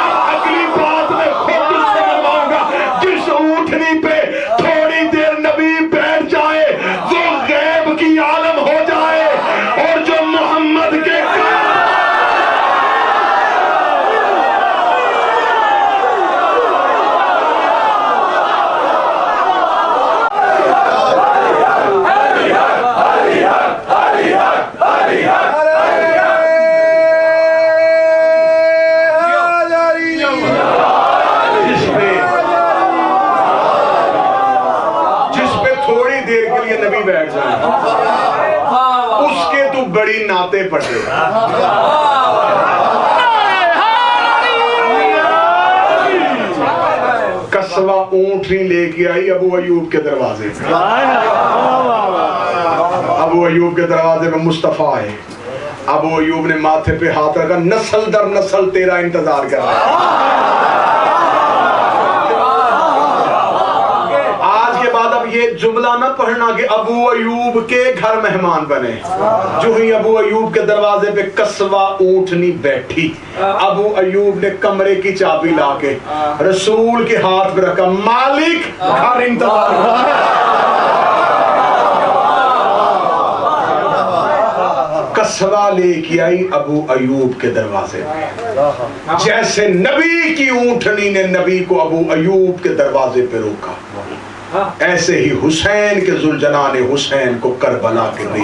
अब अगली बात मैं खुद तुझसे करवाऊंगा, जिस ऊंटनी पे थोड़ी देर नबी बैठ जाए वो गैब की आलम हो जाए, और जो मोहम्मद के नबी बैठ जाए उसके तो बड़ी नाते पड़े। कसवा ऊंटनी लेके आई अबू अयूब के दरवाजे पे। अबू अयूब के दरवाजे में मुस्तफा है। अबू अयूब ने माथे पे हाथ रखा, नस्ल दर नस्ल तेरा इंतजार कर रहा है। ये जुमला ना पढ़ना कि अबू अयूब के घर मेहमान बने। जो ही अबू अयूब के दरवाजे पे कसवा ऊंटनी बैठी, अबू अयूब ने कमरे की चाबी लाके रसूल के हाथ में रखा, मालिक घर इंतजार। कसवा लेके आई अबू अयूब के दरवाजे पे। जैसे नबी की ऊंटनी ने नबी को अबू अयूब के दरवाजे पे रोका, ऐसे ही हुसैन के जुलजना ने हुसैन को करबला के दी।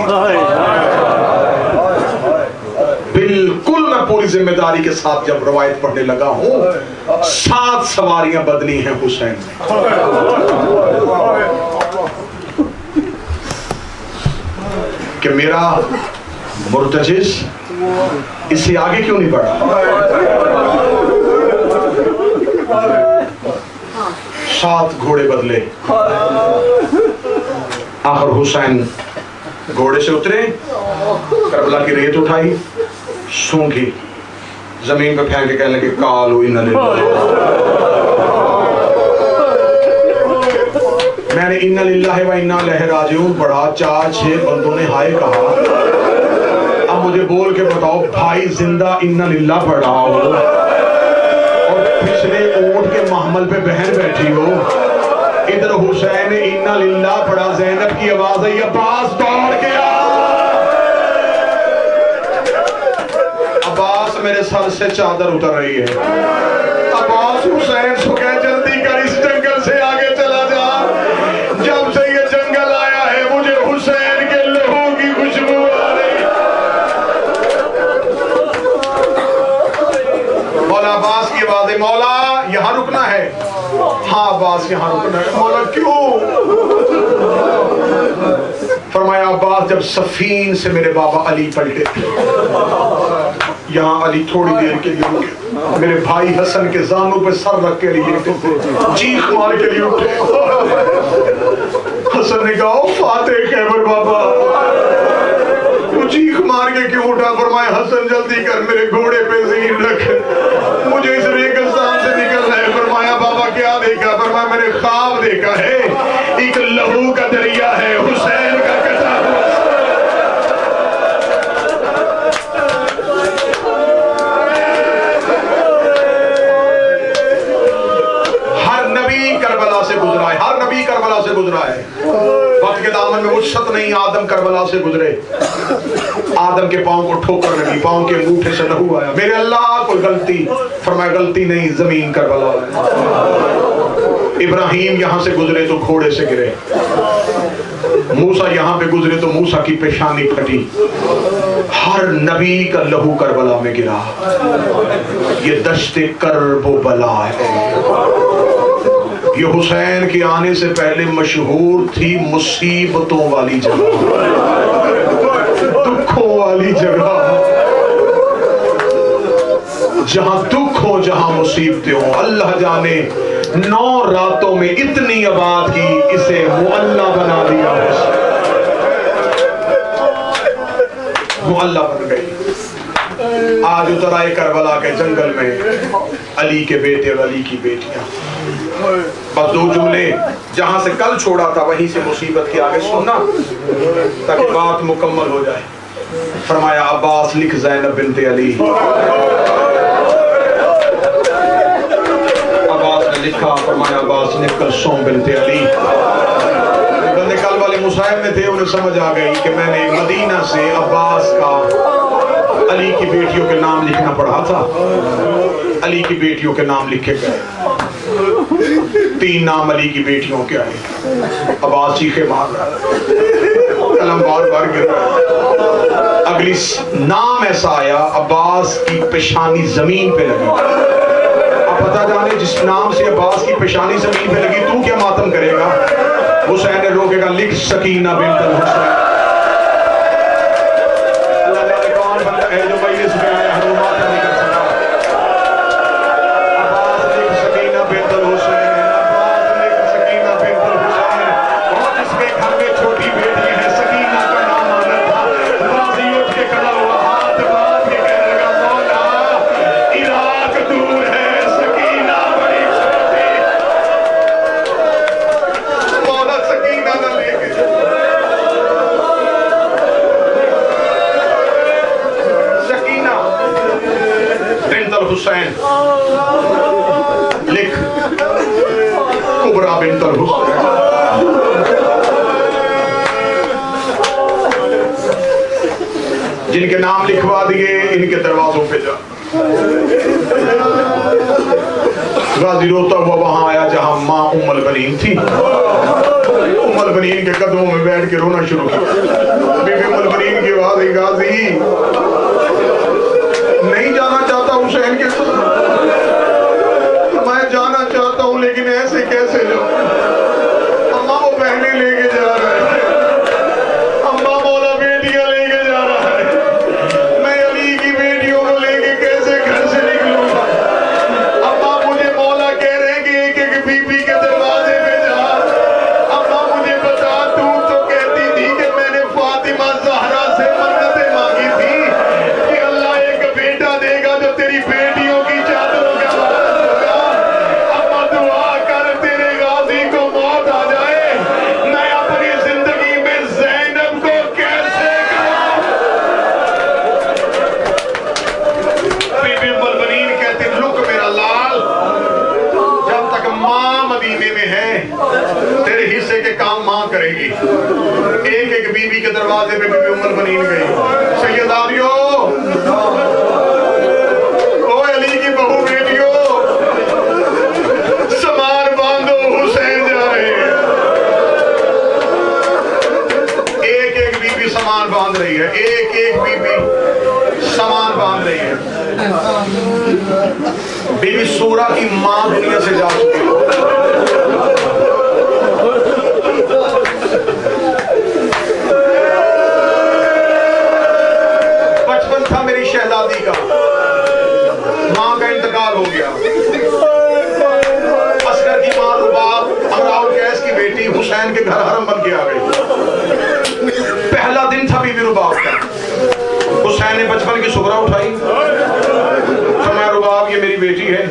बिल्कुल मैं पूरी जिम्मेदारी के साथ जब रवायत पढ़ने लगा हूं, 7 सवारियां बदली हैं हुसैन ने। कि मेरा मुर्तजिस इससे आगे क्यों नहीं बढ़ा? 7 घोड़े बदले। आखिर हुसैन घोड़े से उतरे, करबला की रेत उठाई, सूंघी, जमीन पे फेंक के कहने लगे कालू इन्ना लिल्लाह। मैंने इन्ना लिल्लाह व इन्ना इलैहि राजिऊन पढ़ा, 4-6 बंदों ने हाय कहा। अब मुझे बोल के बताओ भाई जिंदा इन्ना लिल्लाह पढ़ा हो और पिछले ऊंट के महमल पे बहन बैठी हो, इधर हुसैन ने इन्ना लिल्लाह पढ़ा, ज़ैनब की आवाज आई, अब्बास दौड़ गया। अब्बास मेरे सर से चादर उतर रही है। अब्बास हुसैन को कहे जल्दी कर, इस जंगल से आगे चला जा। जब से ये जंगल आया है मुझे हुसैन के लहू की खुशबू आ रही। मौला अब्बास की आवाज है, मौला यहाँ रुकना है। हाँ अब्बास यहाँ रुकना है। मौला क्यों? फरमाया अब्बास जब सफीन से मेरे बाबा अली पलटे थे, यहाँ अली थोड़ी देर के लिए रुके, मेरे भाई हसन के जानों पे सर रख के लिए चीख मार के लिए उठे। हसन ने कहा फातेह खैबर बाबा तू चीख मार के क्यों उठा? फरमाया हसन जल्दी कर, मेरे घोड़े पे ज़मीन रख, मुझे इस रेगिस्तान से निकलना है। फरमाया बाबा क्या देखा? फरमाया मैंने ख्वाब देखा है, एक लहू का दरिया है, हुसैन का कटा हुआ। हर नबी करबला से गुजरा है, हर नबी करबला से गुजरा है। वक्त के दामन में वुसअत नहीं, आदम करबला से गुजरे, आदम के पांव को ठोकर लगी, पांव के अंगूठे से लहू आया। मेरे अल्लाह कोई गलती? फरमाया गलती नहीं, जमीन करबला है। इब्राहिम यहां से गुजरे तो घोड़े से गिरे, मूसा यहां पे गुजरे तो मूसा की पेशानी फटी। हर नबी का लहू करबला में गिरा। ये दश्ते करबो बला है। ये हुसैन के आने से पहले मशहूर थी मुसीबतों वाली जगह, दुखों वाली जगह, जहां दुख हो, जहां मुसीबतें हो। अल्लाह जाने 9 रातों में इतनी आबाद की, इसे मुअल्ला बना दिया, मुअल्ला बन गई। आज उतर आए करबला के जंगल में अली के बेटे और अली की बेटियां। बस 2 जुमले जहां से कल छोड़ा था वहीं से मुसीबत के आगे सुनना ताकि बात मुकम्मल हो जाए। फरमाया अब्बास लिख ज़ैनब बिनते अली। अब्बास ने लिखा, फरमाया अब्बास ने कुलसूम बिनते अली। बंदे कल वाले मुसाहिब में थे, उन्हें समझ आ गई कि मैंने मदीना से अब्बास का अली की बेटियों के नाम लिखना पड़ा था। अली की बेटियों के नाम लिखे गए, 3 नाम अली की बेटियों के आए। अब्बास चीखे मार रहा, कलम बार बार गिर रहा। अगली नाम ऐसा आया, अब्बास की पेशानी जमीन पे लगी। अब पता जाने जिस नाम से अब्बास की पेशानी जमीन पे लगी, तू क्या मातम करेगा? हुसैन ने रोकेगा, लिख सकीना बिन्त हुसैन। कौन बंदा है जो मजलिस में आया है वो मातम नहीं कर सकता? अब्बास लिख सकीना बिन्त हुसैन, अब्बास लिख सकीना बिन्त हुसैन। और जिसके घर में छोटी बेटी है, सकीना का नाम आना था। गाजी उठ के खड़ा हुआ, हाथ बांध के कहने लगा, मौला इराक दूर है, सकीना बड़ी छोटी, मौला सकीना न लेके। सकीना बिन्त हुसैन लिख, कुबरा बिन्त हुसैन। जिनके नाम लिखवा दिए इनके दरवाजों पे जा। गाजी रोता हुआ वहां आया जहां माँ उम्मुल बनीन थी। उम्मुल बनीन के कदमों में बैठ के रोना शुरू किया। बीबी उम्मुल बनीन की आवाज आई, गाजी नहीं जाना चाहता हुसैन के साथ, मैं जाना चाहता हूं लेकिन ऐसे कैसे जाऊं? अम्मा वो बहनें लेके जा रहा है, अम्मा मौला बेटियां लेके जा रहा है, मैं अली की बेटियों को लेके कैसे घर से निकलूंगा? अम्मा मुझे मौला कह रहे हैं कि एक एक बीबी के दरवाजे पे जा। अम्मा मुझे बता, तू तो कहती थी कि मैंने फातिमा ज़हरा से मन्नतें मांगी थी कि अल्लाह एक बेटा देगा जो तेरी बेटियों की चादरों का वारिस होगा। अम्मा दुआ कर तेरे गाजी को मौत आ जाए, मैं अपनी जिंदगी में ज़ैनब को कैसे कहूं? बीबी उम्मुल बनीन कहती, लुक मेरा लाल, जब तक माँ मदीने में है तेरे हिस्से के काम माँ करेगी। एक एक बीबी के दरवाजे पे बीबी उम्मुल बनीन गई। सैयदानियों, ओ अली की बहू बेटियों, सामान बांधो, हुसैन जा रहे हैं। एक एक बीबी सामान बांध रही है, एक एक बीबी सामान बांध रही है। बीबी सूरा सुगरा की मां दुनिया से जा चुकी है। बचपन था मेरी शहजादी का, मां का इंतकाल हो गया। असगर की मां रुबाब अमराउल कैस की बेटी हुसैन के घर हरम बन के आ गई। पहला दिन था बीबी रुबाब का। हुसैन ने बचपन की सुगरा उठाई, फरमाया रुबाब ये मेरी बेटी है,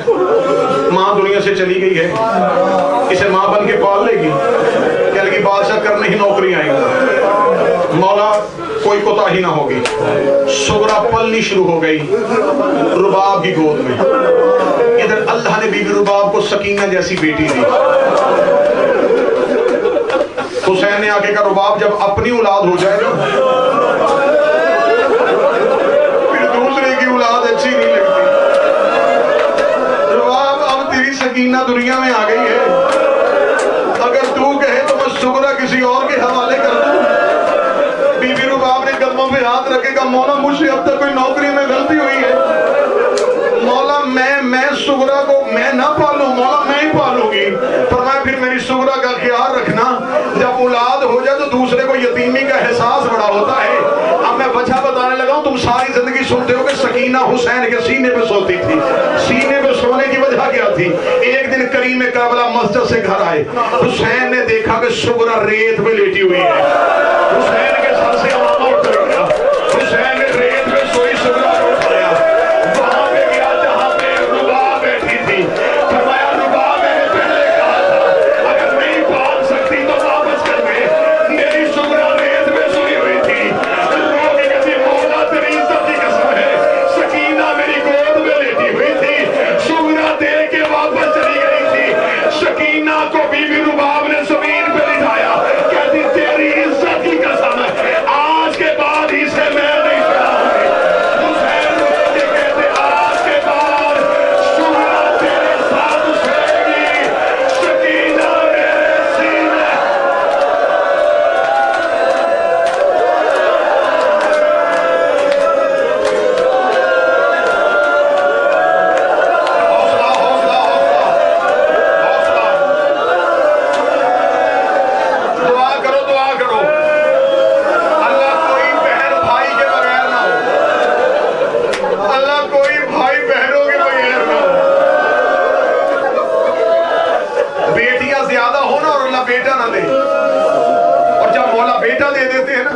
मां दुनिया से चली गई है, इसे मां बन के पाल लेगी। कह लगी बादशाह करने ही नौकरी आएंगी, मौला कोई कोताही ना होगी। सुगरा पलनी शुरू हो गई रुबाब की गोद में। इधर अल्लाह ने बीबी रुबाब को सकीना जैसी बेटी दी। हुसैन ने आगे का रुबाब जब अपनी औलाद हो जाए ना, फिर दूसरे की औलाद अच्छी नहीं लगती। रुबाब अब तेरी सकीना दुनिया में आ गई है, अगर तू कहे तो मैं सुगरा किसी और के हवाले कर दूं। बीबी रुबाब ने कदमों पे हाथ रखेगा, मौला मुझसे अब तक कोई नौकरी में गलती हुई है, मौला मैं सुगरा को मैं ना पालूं, मौला मैं ही पालूंगी। फरमाया फिर मेरी सुगरा का ख्याल रखना, जब औलाद हो जाए तो दूसरे को यतीमी का एहसास बड़ा होता है। अब मैं वजह बताने लगा हूं, तुम सारी जिंदगी सुनते हो कि सकीना हुसैन के सीने पे सोती थी। सीने पे सोने की वजह क्या थी? एक दिन करीम करबला मस्जिद से घर आए, हुसैन ने देखा कि सुगरा रेत पे लेटी हुई है। हुसैन के सर से अमामा उठ गया, हुसैन ने रेत पे सोई सुगरा को उठाया, वहां पे गया जहां पे रुबाब बैठी थी। फरमाया रुबाब मैंने पहले कहा था अगर नहीं पाल सकती तो वापस कर दे, मेरी सुगरा रेत पे सोई हुई थी। लोग कहते मौला तेरी इज्जत की कसम है, सकीना मेरी गोद में लेटी हुई थी, सुगरा दे के वापस चली गई थी। सकीना को बीबी रुबाब ने जमीन पे लिटाया, कहती तेरी इज्जत की कसम है, आज के बाद इसे मैं नहीं छुड़ाऊंगी। हुसैन कहते आज के बाद सुगरा तेरे साथ सोएगी, सकीना मेरे सीने। हौसला हौसला हौसला हौसला, दुआ करो दुआ करो, अल्लाह कोई बहन भाई के बगैर ना हो, अल्लाह कोई भाई बहनों के बगैर ना हो। बेटियां ज्यादा हो ना और अल्लाह बेटा ना दे, और जब मौला बेटा दे देते हैं ना,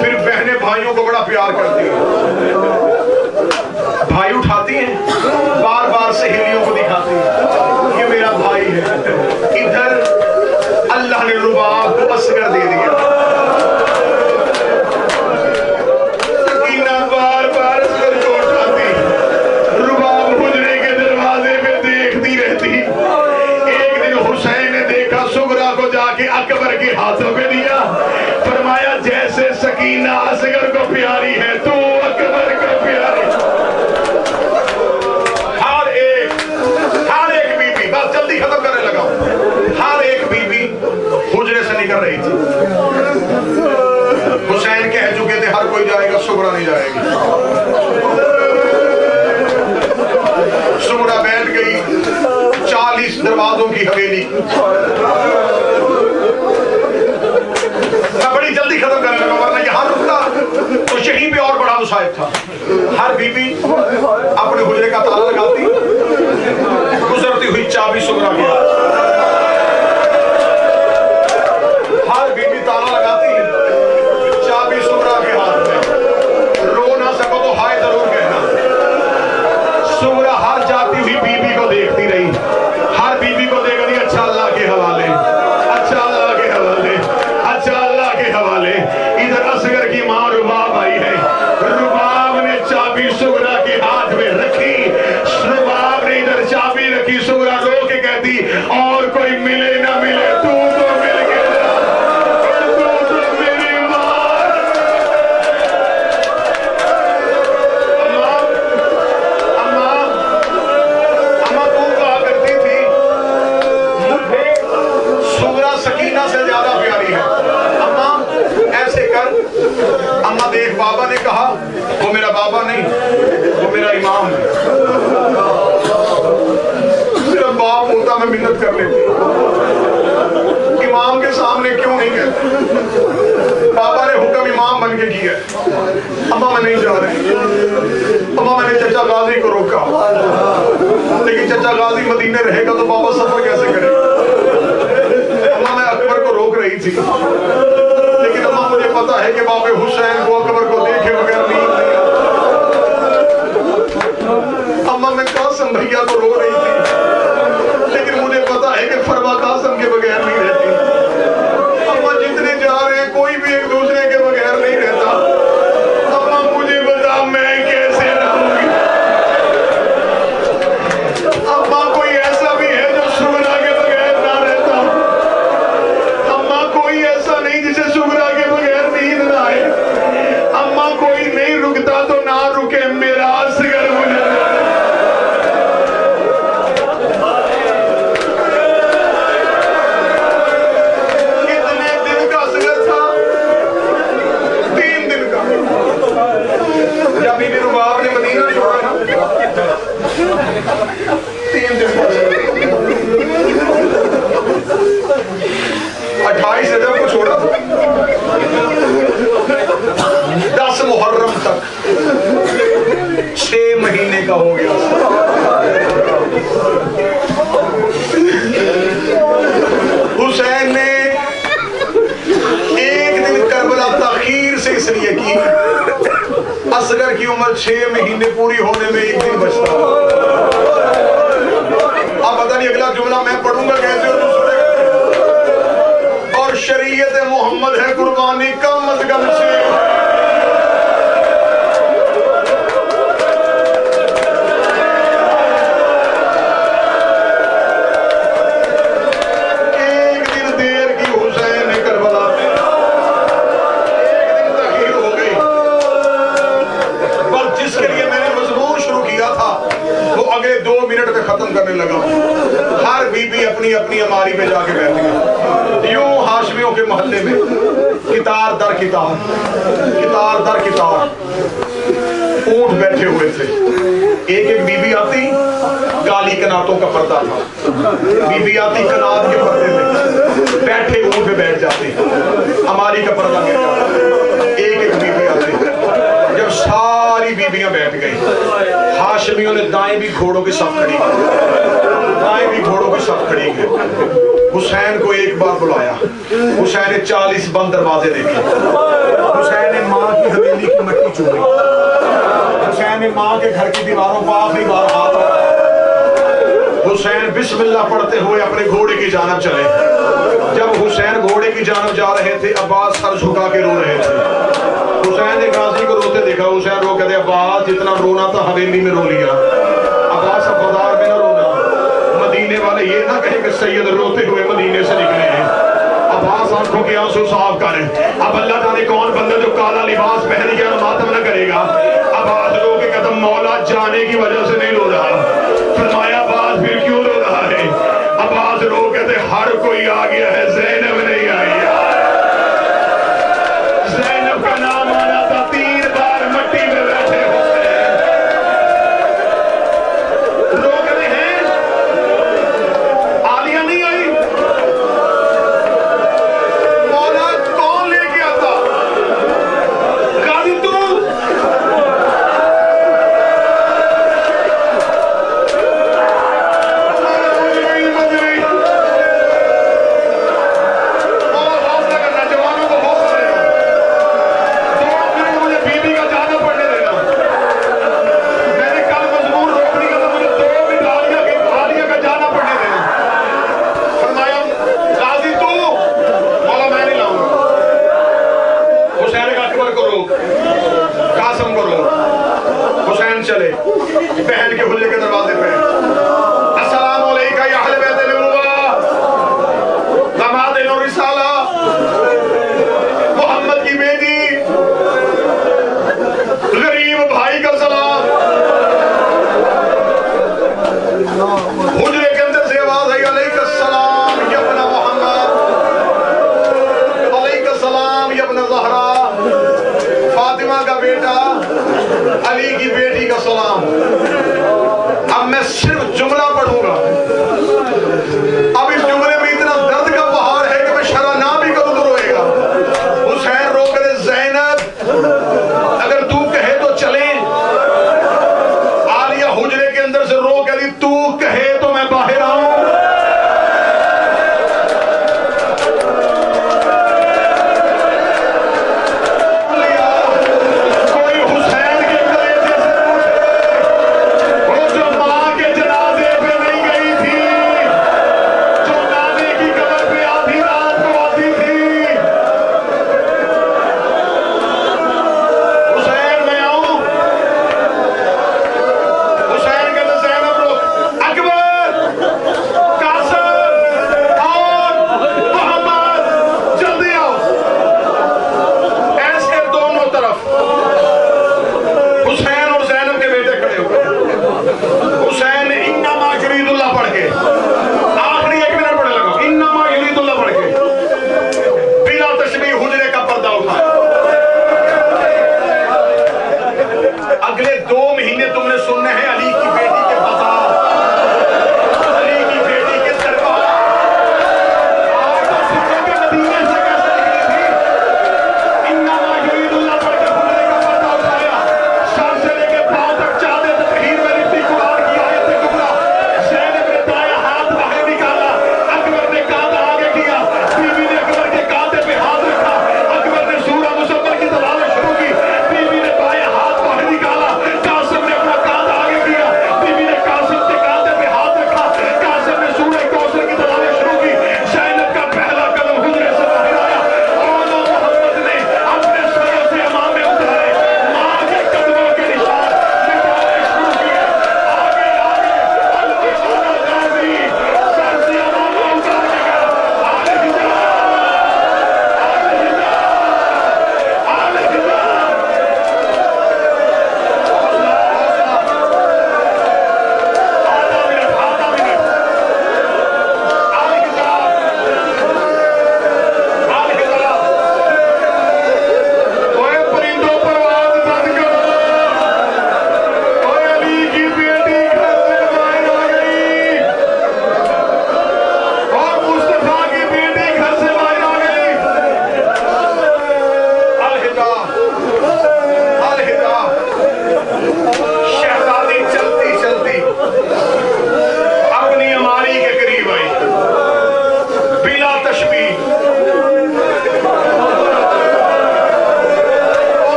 फिर बहनें भाइयों को बड़ा प्यार करती हैं। भाई उठाती हैं, बार बार सहेलियों को दिखाती हैं ये मेरा भाई है। इधर अल्लाह ने रुबाब को असगर दे दिया। सकीना बार बार असगर को उठाती, रुबाब हुजरे के दरवाजे पे देखती रहती। एक दिन हुसैन ने देखा सुगरा को जाके अकबर के हाथों पे दिया, फरमाया जैसे सकीना असगर को प्यारी है तू अकबर को प्यारी। हर एक बीबी, बस जल्दी खत्म करने लगा हूं, हर एक बीबी हुजरे से निकल रही थी। हुसैन कह चुके थे हर कोई जाएगा, सुगरा नहीं जाएगी। सुगरा बैठ गई 40 दरवाजों की हवेली। मैं बड़ी जल्दी खत्म करने लगा, वरना यहाँ रुकता तो यहीं पे और बड़ा मुसाइब था। हर बीबी अपने हुजरे का ताला लगाती, गुजरती हुई चाबी सुगरा के हाथ। हर बीबी ताला लगाती, चाबी सुगरा के हाथ में। रो ना सको तो हाय जरूर कहना। सुगरा हर जाती हुई बीबी को देखती रही, हर बीबी को देख रही अच्छा अल्लाह के हवाले, अच्छा अल्लाह के हवाले, अच्छा अल्लाह के हवाले। इधर असगर की मां रुबाब आई है, रुबाब ने चाबी सुगरा के हाथ में रखी, रुबाब ने इधर चाबी रखी। सुगरा रो के कहती कि चचा गाजी मदीने रहेगा तो बाबा सफर कैसे करेगा। अम्मा मैं अकबर को रोक रही थी, लेकिन अम्मा मुझे पता है कि बाबे हुसैन को अकबर को देखे बगैर नींद नहीं आती। अम्मा मैं कासिम भैया को रो रही थी, लेकिन मुझे पता है कि फरमा कासिम के बगैर नहीं रहती। अम्मा जितने जा रहे हैं कोई भी एक दूसरे के बगैर नहीं रहता। अम्मा मुझे बता मैं कैसे रहूंगी। अम्मा कोई ऐसा भी है जो सुगरा के बगैर ना रहता। अम्मा कोई ऐसा नहीं जिसे सुगरा के बगैर नींद ना आए। अम्मा कोई नहीं रुकता तो ना रुके, मेरा असगर मुझे कितने दिन का असगर था? 3 दिन का। जब बीबी रुबाब ने मदीना छोड़ा ना, 3 दिन का 28 रजब को छोड़ा, 10 मुहर्रम तक 6 महीने का हो गया। हुसैन ने एक दिन करबला ताखीर से इसलिए की, असगर की उम्र 6 महीने पूरी होने में 1 दिन बचता। अब पता नहीं अगला जुमला मैं पढ़ूंगा कैसे और दूसरे, और शरीयत मोहम्मद है कुर्बानी कम अज कम से। एक दिन देर की हुसैन ने करबला में, 1 दिन तखीर हो गई, पर जिसके लिए मैंने मजबूर शुरू किया था वो अगले 2 मिनट में खत्म करने लगा। हर बीबी अपनी अपनी अमारी पे जाके बैठ गई। यूं हाशमियों के मोहल्ले में कितार दर कितार, कितार दर कितार ऊंट बैठे हुए थे। एक एक बीबी आती, काली कनातों का पर्दा था, बीबी आती कनात के पर्दे में बैठे ऊंट पे बैठ जाती, अमारी का पर्दा गिर जाता। एक एक बीबी आती। जब सारी बीबियां बैठ गई, हाशमियों ने दाएं भी घोड़ों की सफ खड़ी की, दाएं भी घोड़ों की सफ खड़ी की। हुसैन को एक बार बुलाया। हुसैन ने 40 बंद दरवाजे देखे। हुसैन ने माँ की हवेली की मट्टी चूमी। हुसैन ने माँ के घर की दीवारों पर आखिरी बार हाथ रखा। हुसैन बिस्मिल्लाह पढ़ते हुए अपने घोड़े की जानब चले। जब हुसैन घोड़े की जानब जा रहे थे, अब्बास सर झुका के रो रहे थे। हुसैन ने गाजी को रोते देखा। हुसैन रो कहते अब्बास जितना रोना था हवेली में रो लिया, अब्बास अब बाजार में ना रोना। मदीने वाले ये ना कहें कि सैयद रोते हुए मदीने से निकले हैं। अब्बास आंखों के आंसू साफ करें। अब अल्लाह जाने कौन बंदा जो काला लिबास पहन गया मातम न करेगा। अब्बास रो के कदम मौला जाने की वजह से नहीं रो रहा। फरमाया अब्बास फिर क्यों रो रहा है? अब्बास रो कहते हर कोई आ गया है, ज़ैनब नहीं आई। ज़ैनब का नाम आना था, 3 बार मट्टी में बैठे हुसैन रो कहते हैं आलिया नहीं आई। मौला कौन लेके आता? गाजी तू।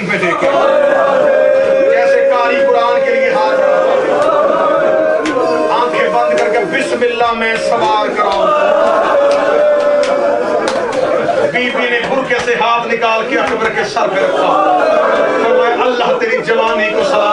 जमीन पे टेके, जैसे कारी कुरान के लिए हाथ आंखें बंद करके बिस्मिल्लाह में सवार कराओ। बीबी ने बुरके से हाथ निकाल के अकबर के सर पे रखा, फरमाया अल्लाह तेरी जवानी को सलाम